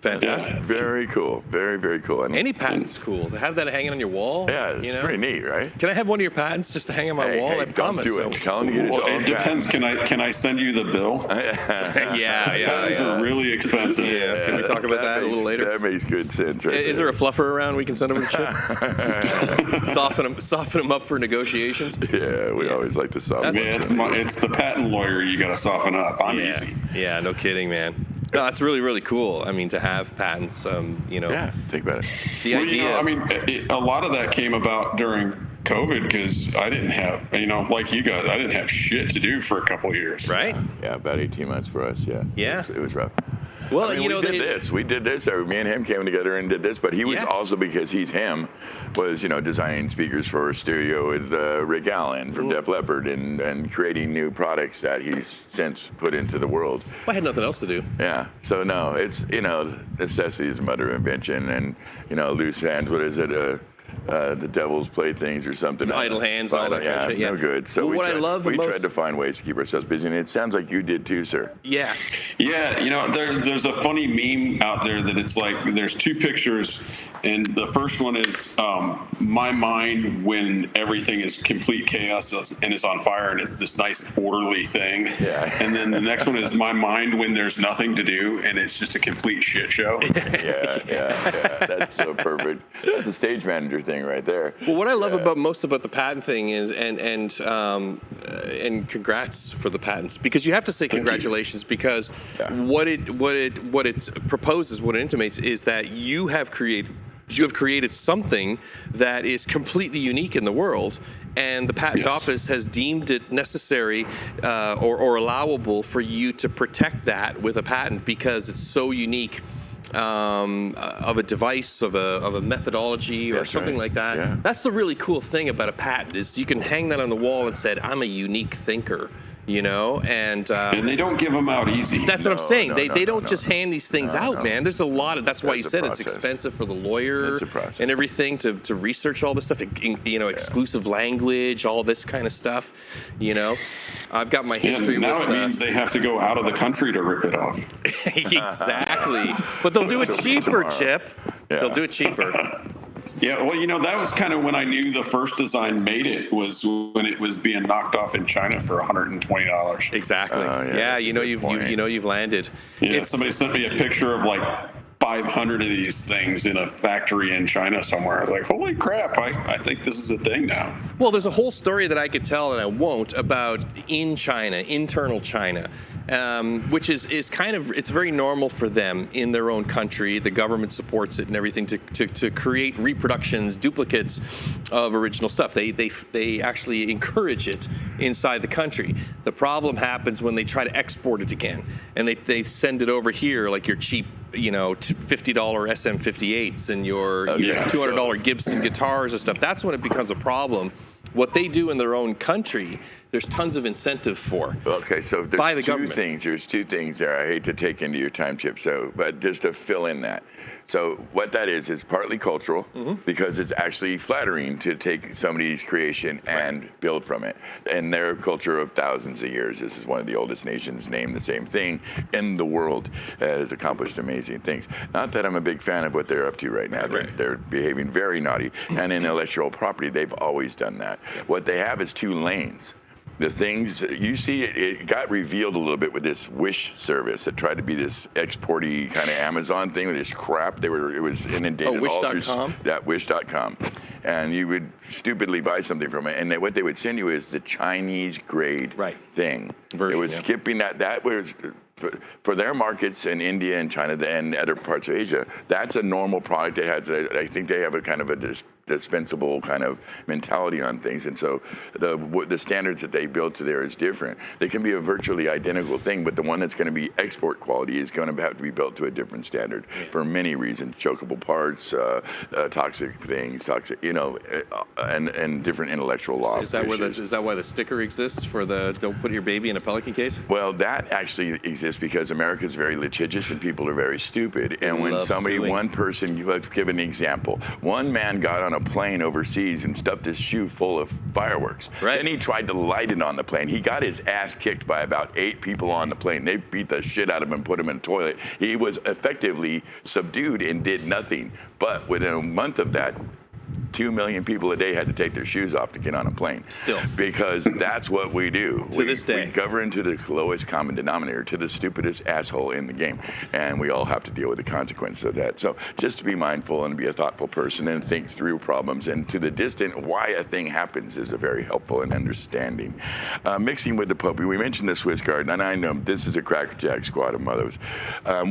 Fantastic. Yeah. Very cool. Very, very cool. Any patent's cool. To have that hanging on your wall. Yeah, it's pretty neat, right? Can I have one of your patents just to hang on my wall? I promise. Don't do it. I'm telling you, it depends. Can I send you the bill? Patents are really expensive. Yeah. Can we talk about that a little later? That makes good sense. Right Is there a fluffer around we can send over to Chip? Soften them up for negotiations. Yeah, we always like to soften. It's the patent lawyer you got to soften up. I'm easy. Yeah, no kidding, man. No, that's really, really cool. I mean, to have patents, Yeah, think about it. The idea. A lot of that came about during COVID because I didn't have, like you guys, I didn't have shit to do for a couple of years. Right. Yeah, about 18 months for us. Yeah. Yeah. It was rough. Well, we did this. Me and him came together and did this, but he was also, because he's was designing speakers for stereo with Rick Allen from Def Leppard and creating new products that he's since put into the world. I had nothing else to do. Yeah. So no, it's necessity is the mother of invention, and loose hands. What is it? The devil's playthings or something. Idle hands, all that kind of shit. No good. So we tried to find ways to keep ourselves busy, and it sounds like you did too, sir. Yeah. Yeah, there's a funny meme out there that it's like there's 2 pictures, and the first one is my mind when everything is complete chaos and is on fire, and it's this nice orderly thing. Yeah. And then the next one is my mind when there's nothing to do and it's just a complete shit show. Yeah. That's so perfect. That's a stage manager thing right there. Well, what I love most about the patent thing is, and congrats for the patents, because you have to say congratulations, because what it proposes, what it intimates, is that you have created something that is completely unique in the world, and the patent office has deemed it necessary or allowable for you to protect that with a patent, because it's so unique. Of a device, of a methodology, or something like that. Yeah. That's the really cool thing about a patent, is you can hang that on the wall and say, I'm a unique thinker. And they don't give them out easy. That's what I'm saying. They don't just hand these things out, man. There's a lot of, that's why you said it's expensive for the lawyer and everything to research all this stuff, exclusive language, all this kind of stuff, I've got my history with... Now it means they have to go out of the country to rip it off. Exactly. But they'll do it cheaper, Chip. Yeah. They'll do it cheaper. Yeah, well, that was kind of when I knew the first design made it, was when it was being knocked off in China for $120. Exactly. You've landed. Yeah, somebody sent me a picture of like 500 of these things in a factory in China somewhere. Like, holy crap, I think this is a thing now. Well, there's a whole story that I could tell, and I won't, about in China, internal China, which is kind of, it's very normal for them in their own country. The government supports it and everything to create reproductions, duplicates of original stuff. They actually encourage it inside the country. The problem happens when they try to export it again, and they send it over here like your cheap, $50 SM58s and your $200 Gibson guitars and stuff. That's when it becomes a problem. What they do in their own country, there's tons of incentive for. Okay, so by the there's government. There's two things there. I hate to take into your time, Chip, but just to fill in that. So what that is partly cultural, because it's actually flattering to take somebody's creation and build from it. And their culture of thousands of years, this is one of the oldest nations named the same thing in the world, has accomplished amazing things. Not that I'm a big fan of what they're up to right now. They're behaving very naughty. And in intellectual property, they've always done that. What they have is 2 lanes. The things you see, it got revealed a little bit with this Wish service that tried to be this exporty kind of Amazon thing with this crap. It was inundated all through that Wish.com, and you would stupidly buy something from it, and what they would send you is the Chinese grade thing. Version, it was skipping that. That was for their markets in India and China and other parts of Asia. That's a normal product. I think they have a kind of a dispensable kind of mentality on things, and so the standards that they build to there is different. They can be a virtually identical thing, but the one that's going to be export quality is going to have to be built to a different standard for many reasons: chokeable parts, toxic things, and different intellectual law. Is that why the sticker exists for the "Don't put your baby in a Pelican case"? Well, that actually exists because America is very litigious and people are very stupid. And when one person, let's give an example. One man got on a plane overseas and stuffed his shoe full of fireworks. Right. Then he tried to light it on the plane. He got his ass kicked by about 8 people on the plane. They beat the shit out of him, put him in a toilet. He was effectively subdued and did nothing. But within a month of that, 2 million people a day had to take their shoes off to get on a plane. Still. Because that's what we do. To this day. We govern to the lowest common denominator, to the stupidest asshole in the game. And we all have to deal with the consequences of that. So just to be mindful and be a thoughtful person and think through problems. And to the distant, why a thing happens is a very helpful in understanding. Mixing with the Pope, we mentioned the Swiss Guard, and I know this is a crackerjack squad of mothers.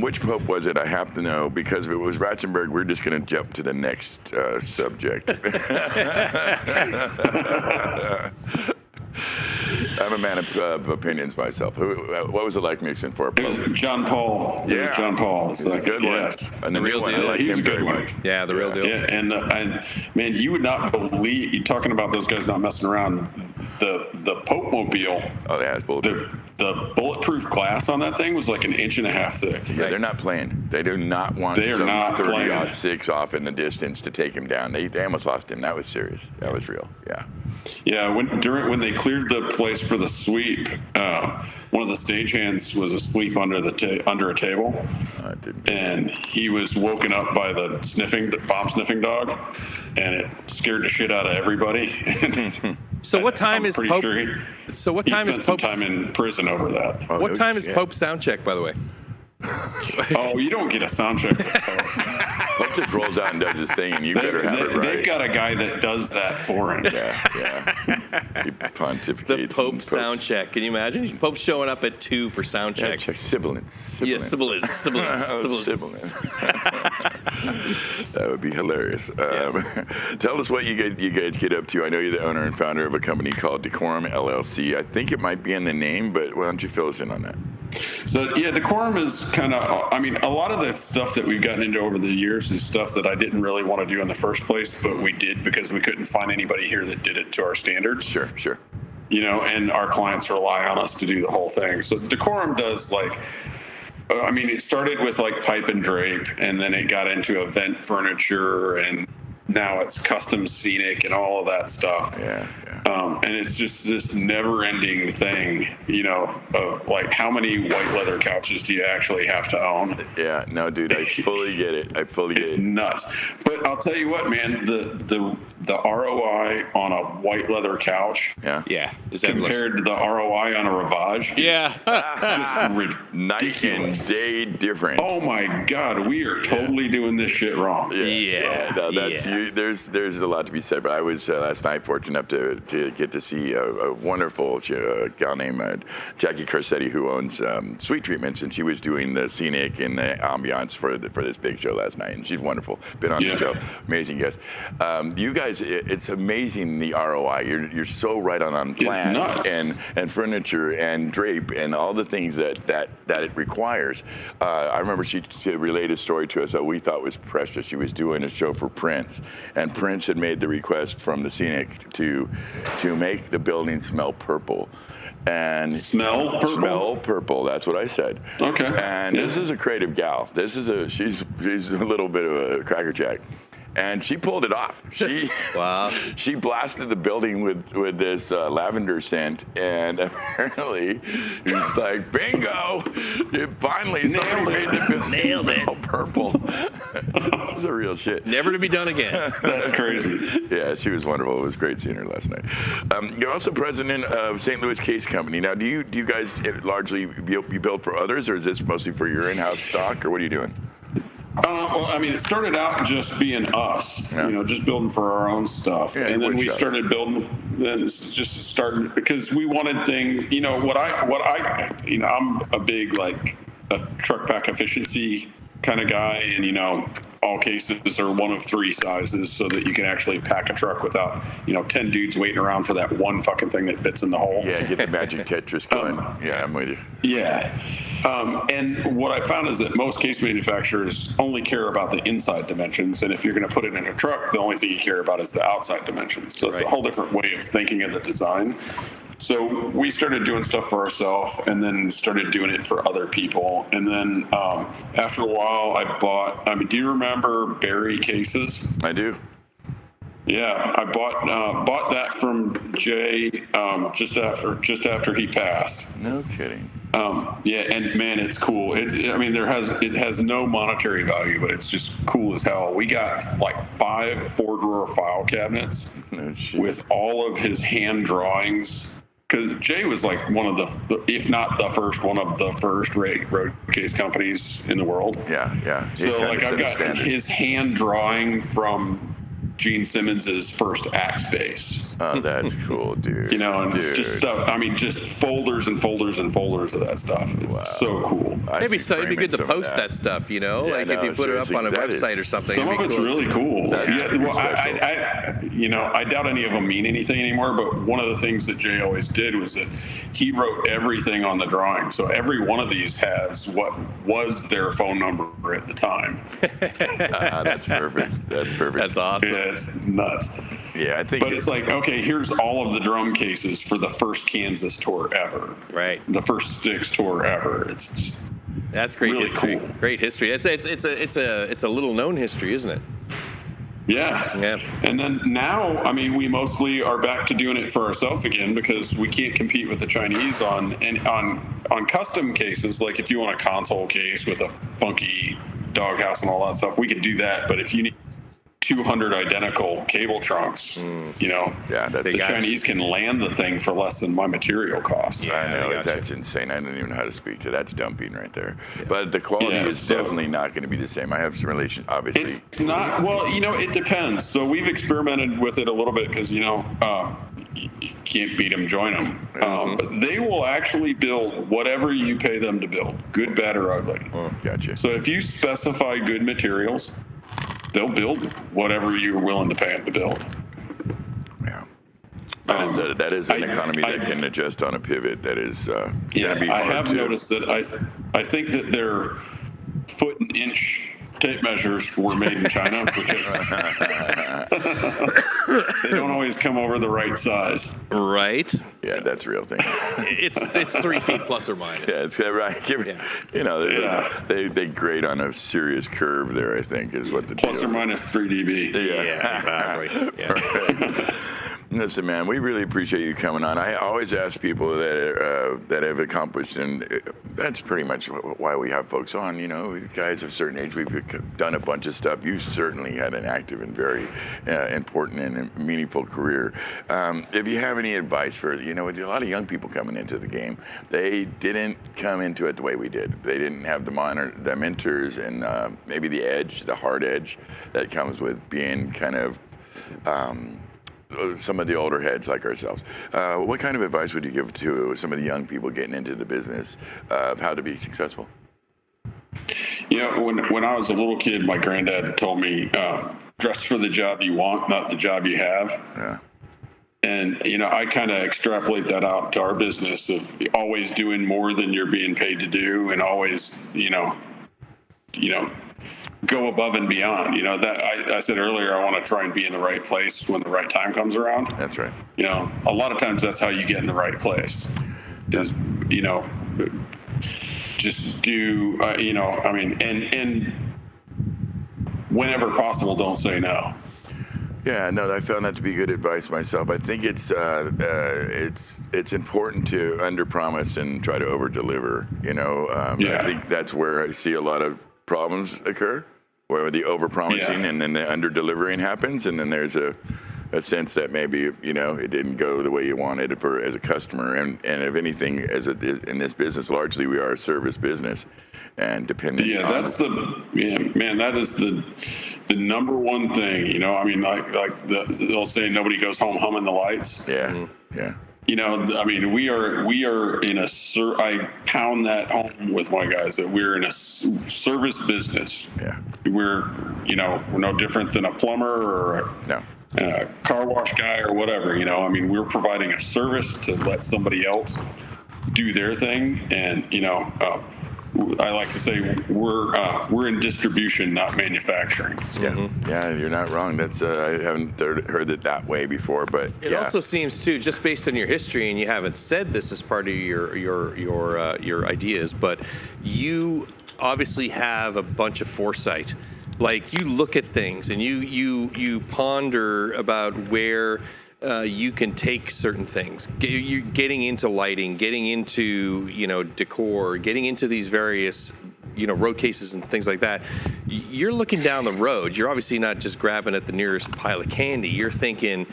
Which Pope was it? I have to know, because if it was Ratzenberg, we're just going to jump to the next subject. I'm a man of opinions myself. What was it like mixing for? It was John Paul. Yeah, John Paul. It's a good one. And the real deal. I like him very much. Yeah, the real deal. Yeah, and man, you would not believe, you talking about those guys not messing around. The Pope Mobile. Oh, yeah, it's bulletproof. The bulletproof glass on that thing was like 1.5 inches thick. Yeah, they're not playing. They do not want some 30-06 off in the distance to take him down. They almost lost him. That was serious. That was real. Yeah. Yeah, when they cleared the place for the sweep, one of the stagehands was asleep under a table, and he was woken up by the bomb sniffing dog, and it scared the shit out of everybody. So what time is Pope? So what time is Pope? Time in prison over that. Oh, what time is Pope sound check, by the way? Oh, you don't get a sound check. Pope just rolls out and does his thing, and you better have it right. They've got a guy that does that for him. Yeah. He pontificates. The Pope sound check. Can you imagine? Pope's showing up at 2 for sound check. Yeah, check sibilance. Yeah, sibilance. That would be hilarious. Tell us what you guys get up to. I know you're the owner and founder of a company called Decorum LLC. I think it might be in the name, but why don't you fill us in on that? So, yeah, Decorum is kind of, a lot of the stuff that we've gotten into over the years is stuff that I didn't really want to do in the first place, but we did because we couldn't find anybody here that did it to our standards. Sure. And our clients rely on us to do the whole thing. So Decorum does it started with pipe and drape, and then it got into event furniture, and now it's custom scenic and all of that stuff. Yeah. And it's just this never-ending thing, of like how many white leather couches do you actually have to own? Yeah, no, dude, I fully get it. It's nuts. But I'll tell you what, man, the ROI on a white leather couch, is compared to the ROI on a Rivage, just night and day different. Oh my God, we are totally doing this shit wrong. No, that's there's a lot to be said. But I was last night fortunate enough to get to see a wonderful gal named Jackie Carcetti, who owns Sweet Treatments, and she was doing the scenic and the ambiance for this big show last night, and she's wonderful. Been on the show, amazing guest. You guys, it's amazing the ROI. You're so right on plans and furniture and drape and all the things that it requires. I remember she relayed a story to us that we thought was precious. She was doing a show for Prince, and Prince had made the request from the scenic to make the building smell purple. And smell purple. That's what I said. Okay. And this is a creative gal. She's a little bit of a crackerjack. And she pulled it off. She blasted the building with this lavender scent, and apparently he's like, bingo! Finally, somebody made the building smell purple. It's a real shit. Never to be done again. That's crazy. Yeah, she was wonderful. It was great seeing her last night. You're also president of St. Louis Case Company. Now, do you guys largely you build for others, or is this mostly for your in-house stock, or what are you doing? Well, I mean, it started out just being us, just building for our own stuff. And then we started building, because we wanted things, I'm a big, a truck pack efficiency kind of guy. And, all cases are one of 3 sizes so that you can actually pack a truck without, 10 dudes waiting around for that one fucking thing that fits in the hole. Yeah, get the magic Tetris going. Yeah, I'm with you. Yeah. And what I found is that most case manufacturers only care about the inside dimensions. And if you're going to put it in a truck, the only thing you care about is the outside dimensions. So it's a whole different way of thinking of the design. So we started doing stuff for ourselves and then started doing it for other people. And then after a while, do you remember Barry cases? I do. Yeah, I bought that from Jay just after he passed. No kidding. And man, it's cool. It has no monetary value, but it's just cool as hell. We got 5 4-drawer file cabinets with all of his hand drawings. Because Jay was one of the, if not the first, one of the first road case companies in the world. Yeah. So I've got his hand drawing from Gene Simmons's first Axe bass. Oh, that's cool, dude. And it's just stuff. Just folders and folders and folders of that stuff. It's so cool. Maybe it'd be good to post that stuff, if you put it up on a website or something. Some of it's really cool. I doubt any of them mean anything anymore, but one of the things that Jay always did was that he wrote everything on the drawing. So every one of these has what was their phone number at the time. That's perfect. That's awesome. Yeah, it's nuts. Yeah, I think. But it's okay, here's all of the drum cases for the first Kansas tour ever. Right. The first Styx tour ever. It's just that's great really history. Cool. Great history. It's a little known history, isn't it? Yeah. And then now, we mostly are back to doing it for ourselves again because we can't compete with the Chinese on custom cases. Like if you want a console case with a funky doghouse and all that stuff, we could do that. But if you need 200 identical cable trunks, the Chinese can land the thing for less than my material cost. Yeah, I know, that's insane. I don't even know how to speak to that. That's dumping right there. Yeah. But the quality is definitely not going to be the same. I have some relation, obviously. It's not, it depends. So we've experimented with it a little bit because, you can't beat them, join them. But they will actually build whatever you pay them to build, good, bad, or ugly. Oh, gotcha. So if you specify good materials, they'll build whatever you're willing to pay them to build. Yeah. That is an economy that can adjust on a pivot. That is going to be hard. I have noticed that I think that their foot and inch tape measures were made in China because they don't always come over the right size. Right. Yeah, that's a real thing. It's 3 feet plus or minus. Yeah, it's right. They grade on a serious curve there, I think, is what the plus or minus 3 dB. Yeah, exactly. Yeah. Listen, man, we really appreciate you coming on. I always ask people that have accomplished, and that's pretty much why we have folks on. You know, these guys of a certain age, we've done a bunch of stuff. You certainly had an active and very important and meaningful career. If you have any advice for, with a lot of young people coming into the game, they didn't come into it the way we did. They didn't have the mentors and maybe the edge, the hard edge that comes with being kind of some of the older heads like ourselves. What kind of advice would you give to some of the young people getting into the business of how to be successful? When I was a little kid, my granddad told me, dress for the job you want, not the job you have. Yeah. And, I kind of extrapolate that out to our business of always doing more than you're being paid to do, and always, go above and beyond. That I said earlier, I want to try and be in the right place when the right time comes around. That's right. A lot of times that's how you get in the right place. Is just do and whenever possible, don't say no. Yeah, no, I found that to be good advice myself. I think it's important to underpromise and try to overdeliver. I think that's where I see a lot of problems occur, where the overpromising and then the underdelivering happens, and then there's a sense that maybe it didn't go the way you wanted as a customer, and if anything, in this business, largely we are a service business, and depending. Yeah, that's that is the number one thing. They'll say nobody goes home humming the lights. Yeah, yeah. We are in I pound that home with my guys that we're in a service business. Yeah. We're no different than a plumber or a car wash guy or whatever. We're providing a service to let somebody else do their thing. And, I like to say we're in distribution, not manufacturing. Yeah, yeah, you're not wrong. That's I haven't heard it that way before, but it also seems too, just based on your history, and you haven't said this as part of your ideas, but you obviously have a bunch of foresight. Like, you look at things and you ponder about where you can take certain things. You're getting into lighting, getting into decor, getting into these various road cases and things like that. You're looking down the road. You're obviously not just grabbing at the nearest pile of candy. You're thinking,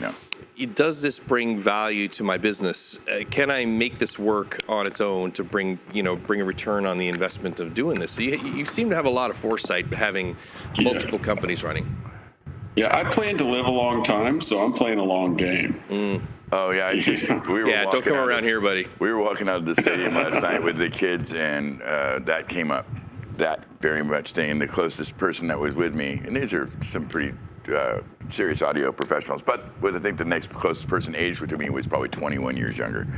does this bring value to my business? Can I make this work on its own to bring a return on the investment of doing this? So you seem to have a lot of foresight, having multiple companies running. Yeah, I plan to live a long time, so I'm playing a long game. Oh yeah, don't come around here, buddy. We were walking out of the stadium last night with the kids, and that came up. That very much thing. And the closest person that was with me, and these are some pretty serious audio professionals, but I think the next closest person age to me was probably 21 years younger.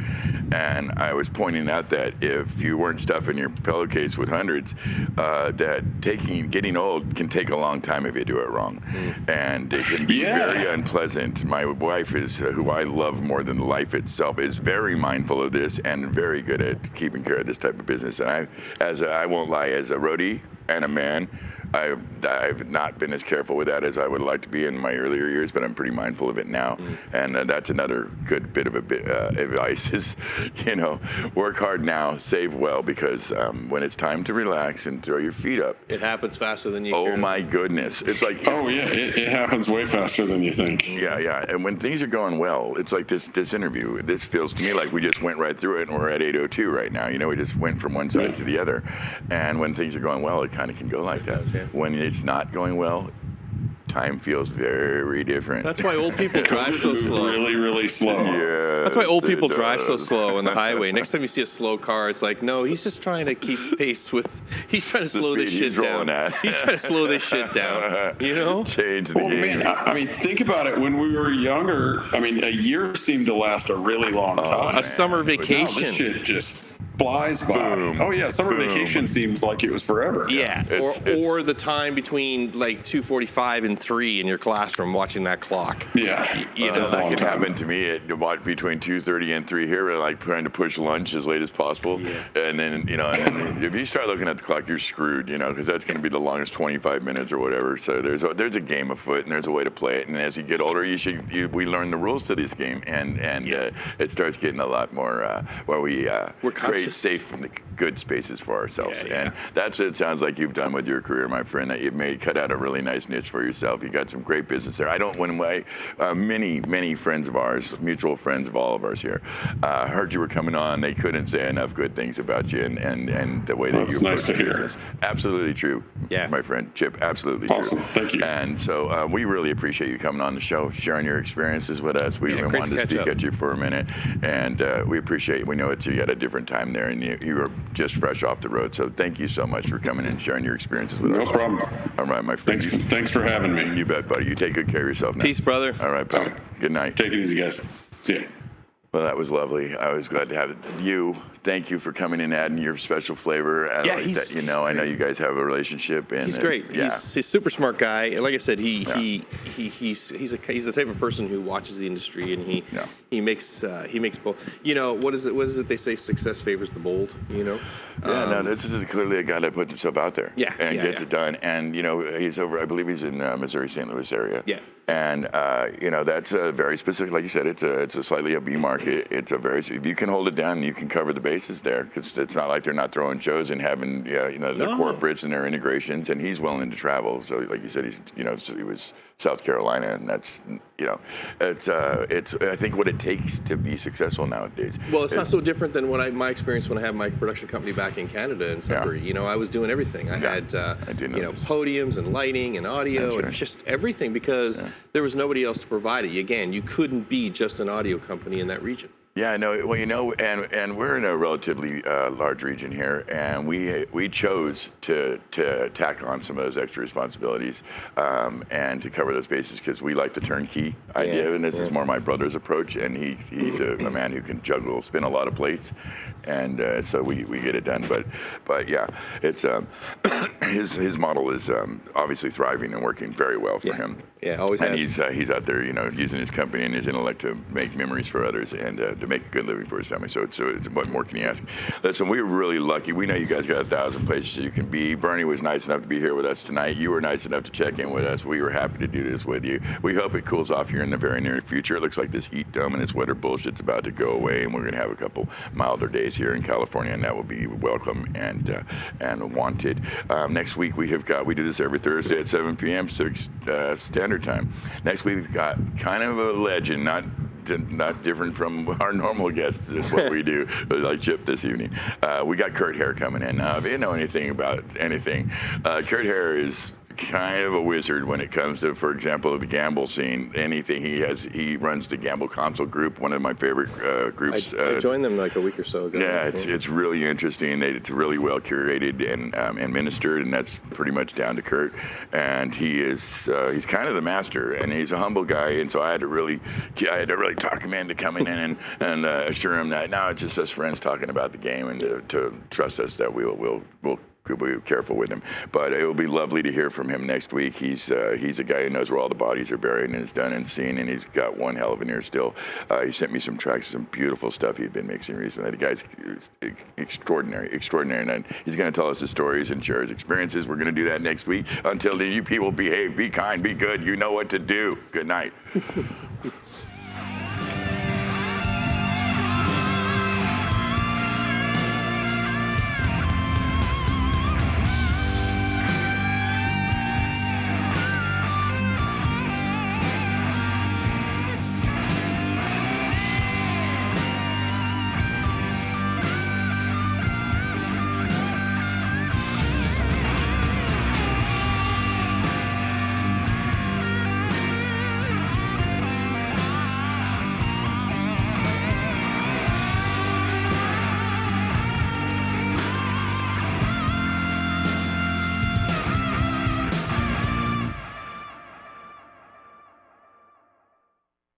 And I was pointing out that if you weren't stuffing your pillowcase with hundreds, that getting old can take a long time if you do it wrong. And it can be very unpleasant. My wife who I love more than life itself, is very mindful of this and very good at keeping care of this type of business. And I won't lie, as a roadie and a man, I've not been as careful with that as I would like to be in my earlier years, but I'm pretty mindful of it now. And that's another good bit of advice is, work hard now, save well, because when it's time to relax and throw your feet up, it happens faster than you care. Oh my goodness. It's like, it happens way faster than you think. Yeah. And when things are going well, it's like this interview. This feels to me like we just went right through it, and we're at 8:02 right now. We just went from one side to the other. And when things are going well, it kind of can go like that. Okay. When it's not going well, time feels very different. That's why old people drive so slow. Really, really slow. Yeah. That's why old people drive so slow on the highway. Next time you see a slow car, it's like, no, he's just trying to keep pace with. He's trying to slow this shit down. He's trying to slow this shit down. Change the game. Man, think about it. When we were younger, a year seemed to last a really long time. A summer vacation. Now this shit just flies by. Boom. Oh yeah, summer Boom. vacation seems like it was forever. Yeah, It's- or the time between like 2:45 and 3 in your classroom watching that clock. Yeah, You know, that's a That long can time. happen to me at between 2:30 and 3 here. We're like trying to push lunch as late as possible, and then and then if you start looking at the clock, you're screwed, because that's going to be the longest 25 minutes or whatever. So there's a game afoot, and there's a way to play it. And as you get older, we learn the rules to this game, and it starts getting a lot more where we're create conscious. safe, good spaces for ourselves. Yeah. And that's what it sounds like you've done with your career, my friend. That you've cut out a really nice niche for yourself. You got some great business there. Many friends of ours, mutual friends of all of ours here, heard you were coming on. They couldn't say enough good things about you and the way that That's you nice approach to the hear. business. Absolutely true, my friend Chip. Absolutely Awesome. true. Thank you. And so we really appreciate you coming on the show, sharing your experiences with us. We've been great wanting to to catch speak up. at you for a minute, and we appreciate. We know you at a different time there, and you were just fresh off the road. So thank you so much for coming and sharing your experiences with No us. problem. All right, my friend. Thanks for having me. You bet, buddy. You take good care of yourself now. Peace, brother. All right, pal. All right. Good night. Take it easy, guys. See ya. Well, that was lovely. I was glad to have you. Thank you for coming and adding your special flavor. Yeah, I know you guys have a relationship. And He's great. Yeah. He's a super smart guy. And like I said, he's the type of person who watches the industry, and he makes both. What is it they say? Success favors the bold. This is clearly a guy that puts himself out there. And gets it done. And he's over. I believe he's in Missouri, St. Louis area. Yeah. And that's a very specific. Like you said, it's a slightly a B market. It's a very. If you can hold it down, you can cover the bases there, because it's not like they're not throwing shows and having their corporates and their integrations. And he's willing to travel. So like you said, he was South Carolina, and that's it's I think what it takes to be successful nowadays. Well, it's not so different than my experience when I had my production company back in Canada in Sudbury. I was doing everything. I had podiums and lighting and audio and just everything, because there was nobody else to provide it. Again, you couldn't be just an audio company in that region. Yeah, no. Well, and we're in a relatively large region here, and we chose to tack on some of those extra responsibilities and to cover those bases, because we like the turnkey idea, and this is more my brother's approach, and he's a man who can spin a lot of plates, and so we get it done. But yeah, it's his model is obviously thriving and working very well for him. Yeah, always and has. he's out there, using his company and his intellect to make memories for others and to make a good living for his family. So it's what more can you ask? Listen, we were really lucky. We know you guys got 1,000 places you can be. Bernie was nice enough to be here with us tonight. You were nice enough to check in with us. We were happy to do this with you. We hope it cools off here in the very near future. It looks like this heat dome and this weather bullshit's about to go away, and we're going to have a couple milder days here in California, and that will be welcome and wanted. Next week we do this every Thursday at 7 p.m. Standard Time. Next week we've got kind of a legend, not different from our normal guests. Is what we do, like Chip this evening. We got Kurt Hare coming in. Now, if you know anything about anything, Kurt Hare is kind of a wizard when it comes to, for example, the gamble scene. Anything he runs the Gamble Console group, one of my favorite groups. I joined them like a week or so ago. Yeah, it's really interesting. It's really well curated and administered, and that's pretty much down to Kurt. And he's kind of the master, and he's a humble guy. And so I had to really talk him into coming in and assure him that now it's just us friends talking about the game, and to trust us that we'll be careful with him. But it will be lovely to hear from him next week. He's a guy who knows where all the bodies are buried and is done and seen, and he's got one hell of an ear still. He sent me some tracks, some beautiful stuff he'd been mixing recently. The guy's extraordinary, and he's going to tell us his stories and share his experiences. We're going to do that next week. Until then, you people behave, be kind, be good. You know what to do. Good night.